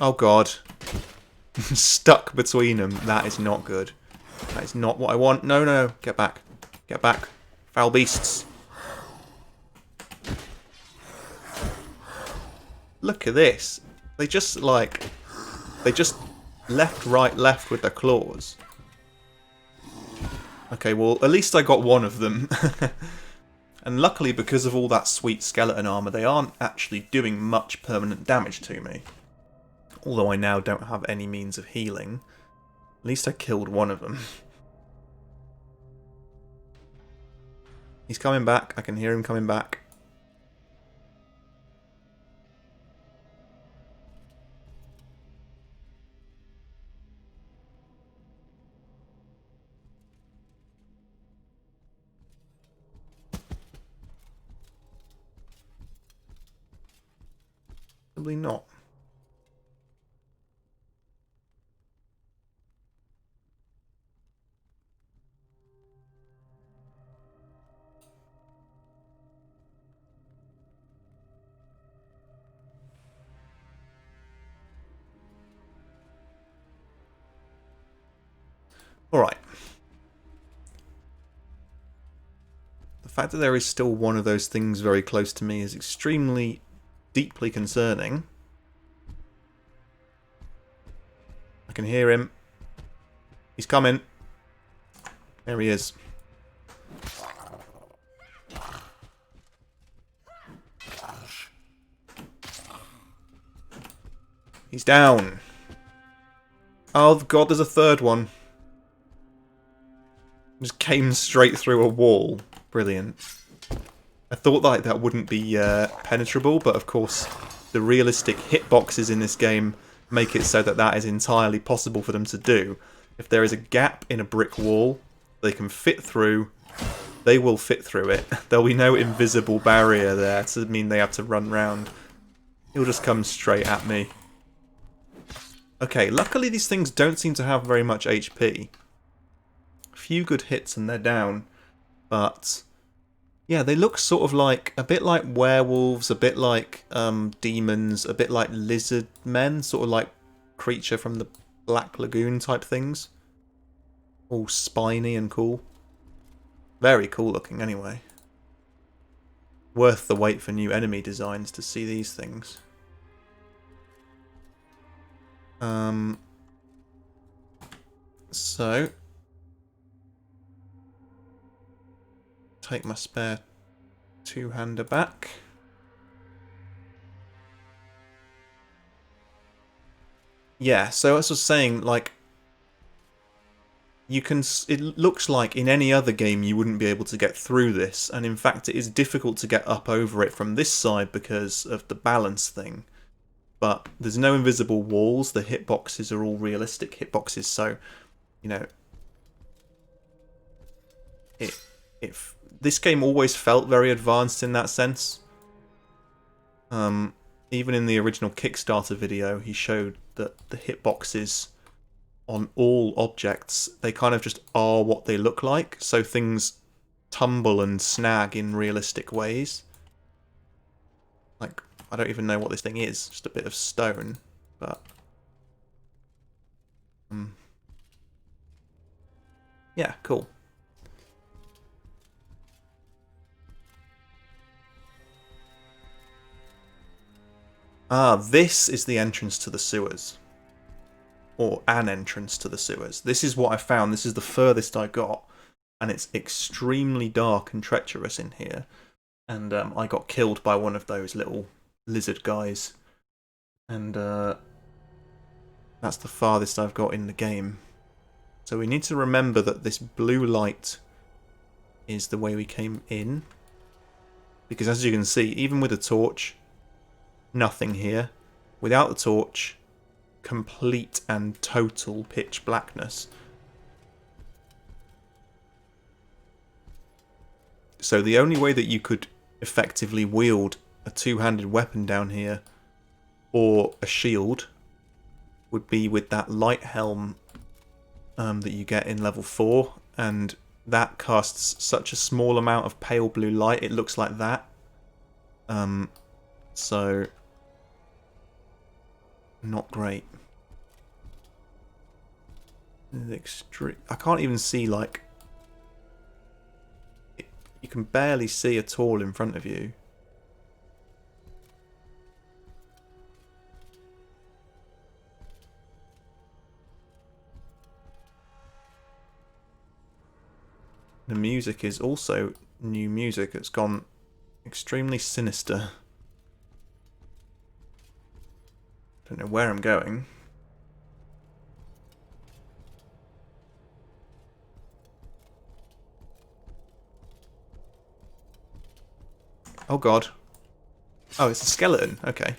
Oh god. Stuck between them. That is not good. That is not what I want. No. Get back. Get back. Foul beasts. Look at this. They just, like... They just left, right, left with their claws. Okay, well, at least I got one of them. And luckily, because of all that sweet skeleton armor, they aren't actually doing much permanent damage to me. Although I now don't have any means of healing. At least I killed one of them. He's coming back. I can hear him coming back. Probably not. Alright. The fact that there is still one of those things very close to me is extremely, deeply concerning. I can hear him. He's coming. There he is. He's down. Oh god, there's a third one. Just came straight through a wall. Brilliant. I thought that wouldn't be penetrable, but of course the realistic hitboxes in this game make it so that that is entirely possible for them to do. If there is a gap in a brick wall they can fit through, they will fit through it. There'll be no invisible barrier there to mean they have to run round. He'll just come straight at me. Okay, luckily these things don't seem to have very much HP. A few good hits and they're down. But yeah, they look sort of like a bit like werewolves, a bit like demons, a bit like lizard men, sort of like creature from the Black Lagoon type things. All spiny and cool. Very cool looking anyway. Worth the wait for new enemy designs to see these things. So take my spare two-hander back. Yeah, so as I was saying, like, you can. It looks like in any other game you wouldn't be able to get through this, and in fact it is difficult to get up over it from this side because of the balance thing. But there's no invisible walls. The hitboxes are all realistic hitboxes, so you know, this game always felt very advanced in that sense. Even in the original Kickstarter video, he showed that the hitboxes on all objects, they kind of just are what they look like, so things tumble and snag in realistic ways. Like, I don't even know what this thing is, just a bit of stone, but yeah, cool. Ah, this is the entrance to the sewers. Or an entrance to the sewers. This is what I found. This is the furthest I got. And it's extremely dark and treacherous in here. And I got killed by one of those little lizard guys. And that's the farthest I've got in the game. So we need to remember that this blue light is the way we came in. Because as you can see, even with a torch, nothing here. Without the torch, complete and total pitch blackness. So the only way that you could effectively wield a two-handed weapon down here, or a shield, would be with that light helm that you get in level 4, and that casts such a small amount of pale blue light, it looks like that. So not great. I can't even see, like, you can barely see at all in front of you. The music is also new music. It's gone extremely sinister. Don't know where I'm going. Oh god. Oh, it's a skeleton. Okay.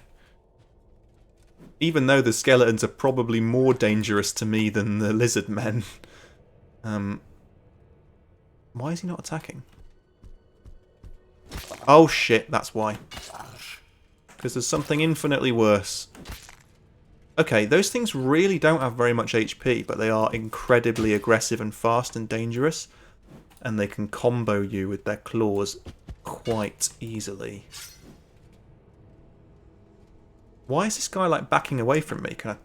Even though the skeletons are probably more dangerous to me than the lizard men. Why is he not attacking? Oh shit, that's why. Because there's something infinitely worse. Okay, those things really don't have very much HP, but they are incredibly aggressive and fast and dangerous. And they can combo you with their claws quite easily. Why is this guy, like, backing away from me? Can I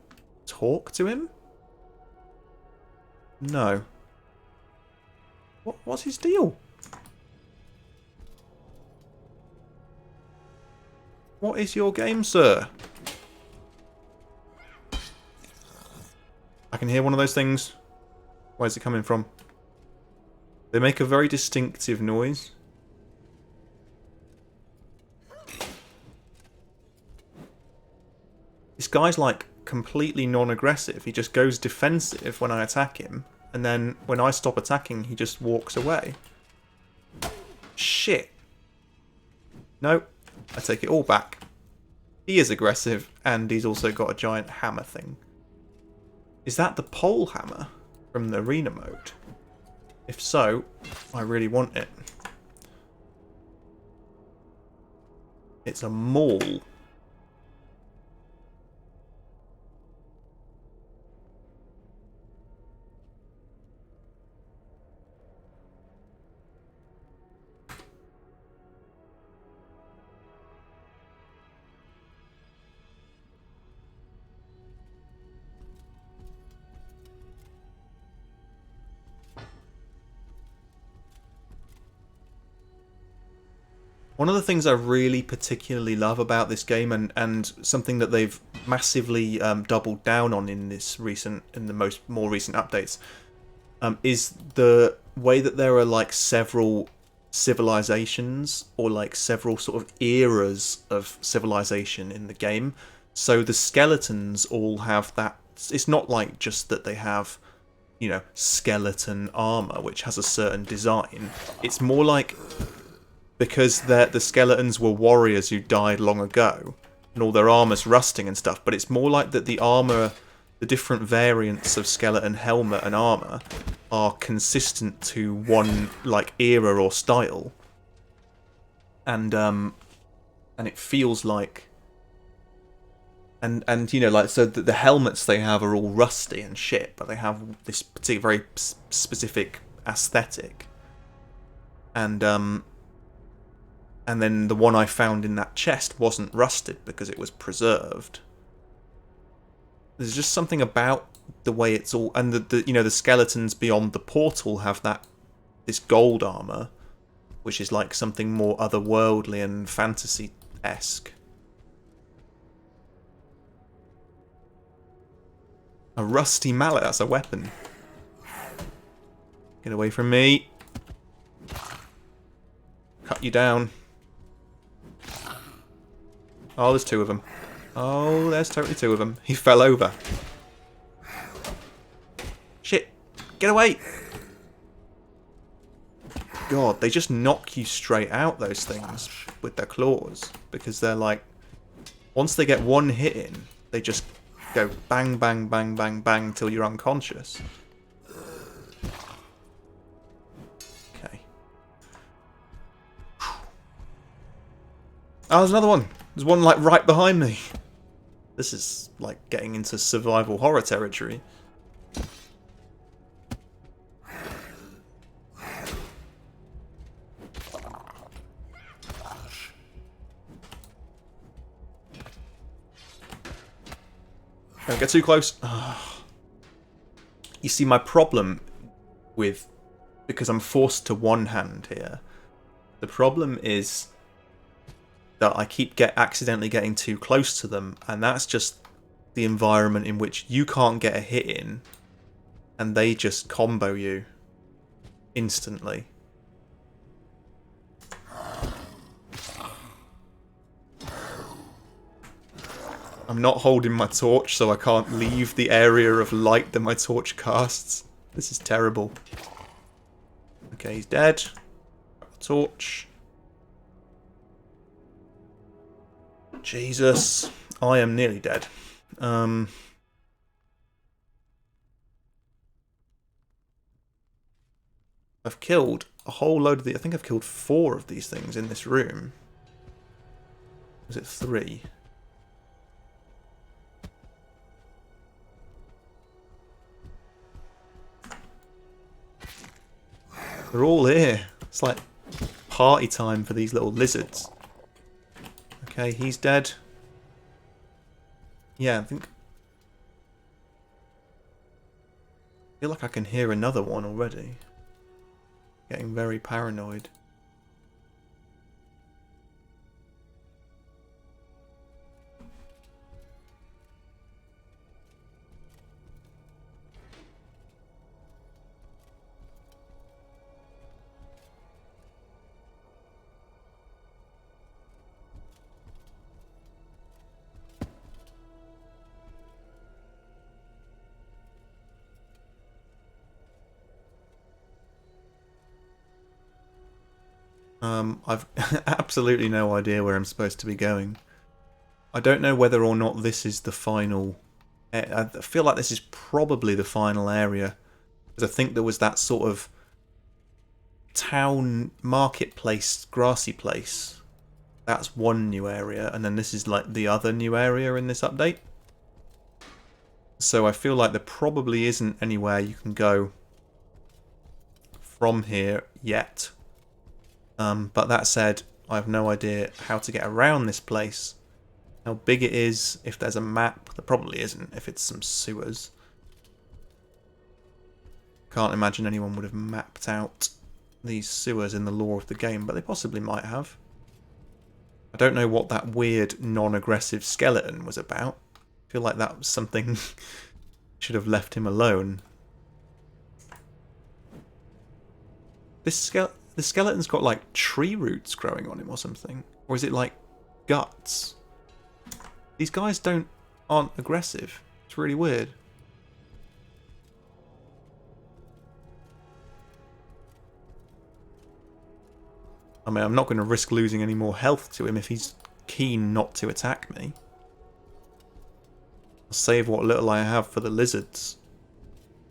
talk to him? No. What's his deal? What is your game, sir? I can hear one of those things. Where's it coming from? They make a very distinctive noise. This guy's like completely non-aggressive. He just goes defensive when I attack him. And then when I stop attacking, he just walks away. Shit. No, I take it all back. He is aggressive, and he's also got a giant hammer thing. Is that the pole hammer from the arena mode? If so, I really want it. It's a maul. One of the things I really particularly love about this game, and something that they've massively doubled down on in the more recent updates, is the way that there are like several civilizations or like several sort of eras of civilization in the game. So the skeletons all have that. It's not like just that they have, you know, skeleton armor which has a certain design. It's more like, because the skeletons were warriors who died long ago, and all their armor's rusting and stuff, but it's more like that the armor, the different variants of skeleton helmet and armor, are consistent to one, like, era or style. And it feels like... And you know, like, so the helmets they have are all rusty and shit, but they have this particular, very specific aesthetic. And then the one I found in that chest wasn't rusted because it was preserved. There's just something about the way it's all... And the you know, the skeletons beyond the portal have this gold armor, which is like something more otherworldly and fantasy-esque. A rusty mallet, that's a weapon. Get away from me. Cut you down. Oh, there's two of them. Oh, there's totally two of them. He fell over. Shit. Get away. God, they just knock you straight out, those things, with their claws. Because they're like... Once they get one hit in, they just go bang, bang, bang, bang, bang till you're unconscious. Okay. Oh, there's another one. There's one, like, right behind me. This is, like, getting into survival horror territory. Don't get too close. Oh. You see, my problem with... Because I'm forced to one-hand here. The problem is that I keep accidentally getting too close to them, and that's just the environment in which you can't get a hit in, and they just combo you instantly. I'm not holding my torch, so I can't leave the area of light that my torch casts. This is terrible. Okay, he's dead. Torch. Jesus. I am nearly dead. I've killed a whole load of the... I think I've killed 4 of these things in this room. Was it 3? They're all here. It's like party time for these little lizards. Okay, he's dead. Yeah, I feel like I can hear another one already. Getting very paranoid. I've absolutely no idea where I'm supposed to be going. I don't know whether or not this is the final... I feel like this is probably the final area. Because I think there was that sort of town marketplace, grassy place. That's one new area, and then this is like the other new area in this update. So I feel like there probably isn't anywhere you can go from here yet. But that said, I have no idea how to get around this place. How big it is, if there's a map. There probably isn't, if it's some sewers. Can't imagine anyone would have mapped out these sewers in the lore of the game, but they possibly might have. I don't know what that weird non-aggressive skeleton was about. I feel like that was something should have left him alone. The skeleton's got like tree roots growing on him or something. Or is it like guts? These guys aren't aggressive. It's really weird. I mean, I'm not going to risk losing any more health to him if he's keen not to attack me. I'll save what little I have for the lizards.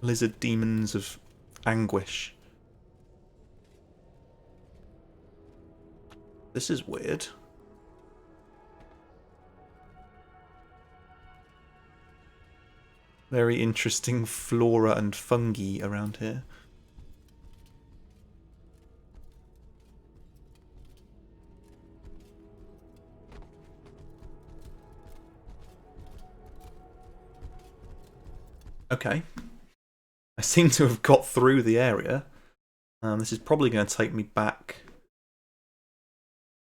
Lizard demons of anguish. This is weird. Very interesting flora and fungi around here. Okay. I seem to have got through the area. This is probably going to take me back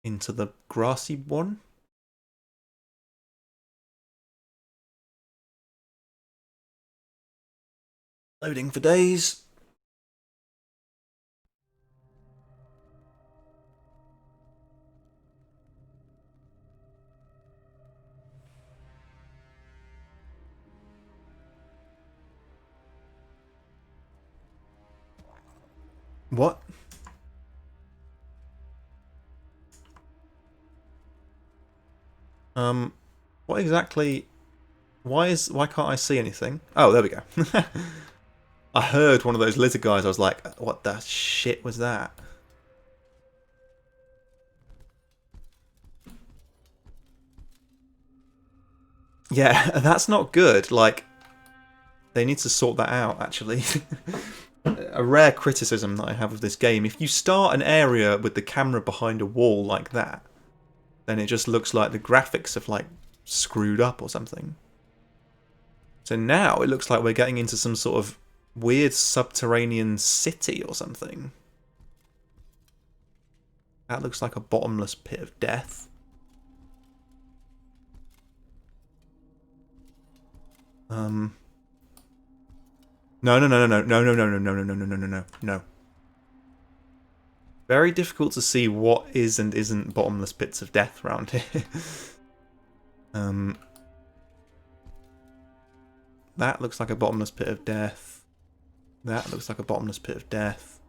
into the grassy one. Loading for days. What? What exactly? Why can't I see anything? Oh, there we go. I heard one of those lizard guys. I was like, what the shit was that? Yeah, that's not good. Like, they need to sort that out, actually. A rare criticism that I have of this game. If you start an area with the camera behind a wall like that, then it just looks like the graphics have, like, screwed up or something. So now it looks like we're getting into some sort of weird subterranean city or something. That looks like a bottomless pit of death. No. Very difficult to see what is and isn't bottomless pits of death around here. That looks like a bottomless pit of death. That looks like a bottomless pit of death.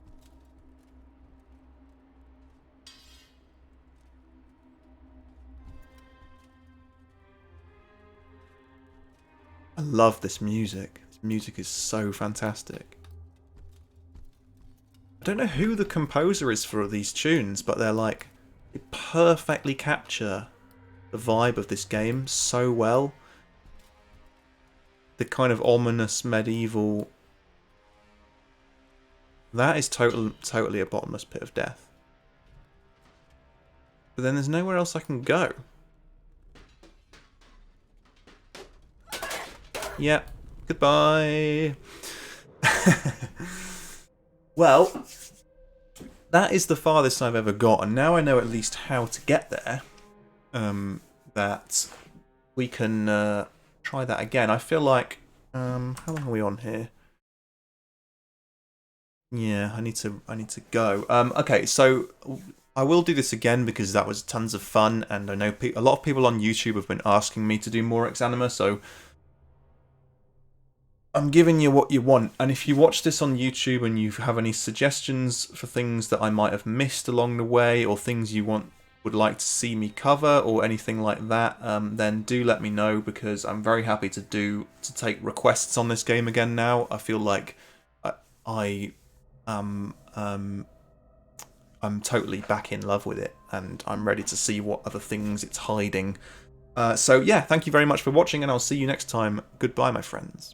I love this music. This music is so fantastic. I don't know who the composer is for these tunes, but they're like, they perfectly capture the vibe of this game so well. The kind of ominous medieval. That is totally a bottomless pit of death. But then there's nowhere else I can go. Yep. Goodbye. Well, that is the farthest I've ever got, and now I know at least how to get there. That we can try that again. I feel like how long are we on here? Yeah, I need to go. Okay, so I will do this again because that was tons of fun, and I know a lot of people on YouTube have been asking me to do more Exanima, so I'm giving you what you want. And if you watch this on YouTube and you have any suggestions for things that I might have missed along the way, or things you would like to see me cover, or anything like that, then do let me know, because I'm very happy to take requests on this game again now. I feel like I'm totally back in love with it, and I'm ready to see what other things it's hiding. So yeah, thank you very much for watching, and I'll see you next time. Goodbye, my friends.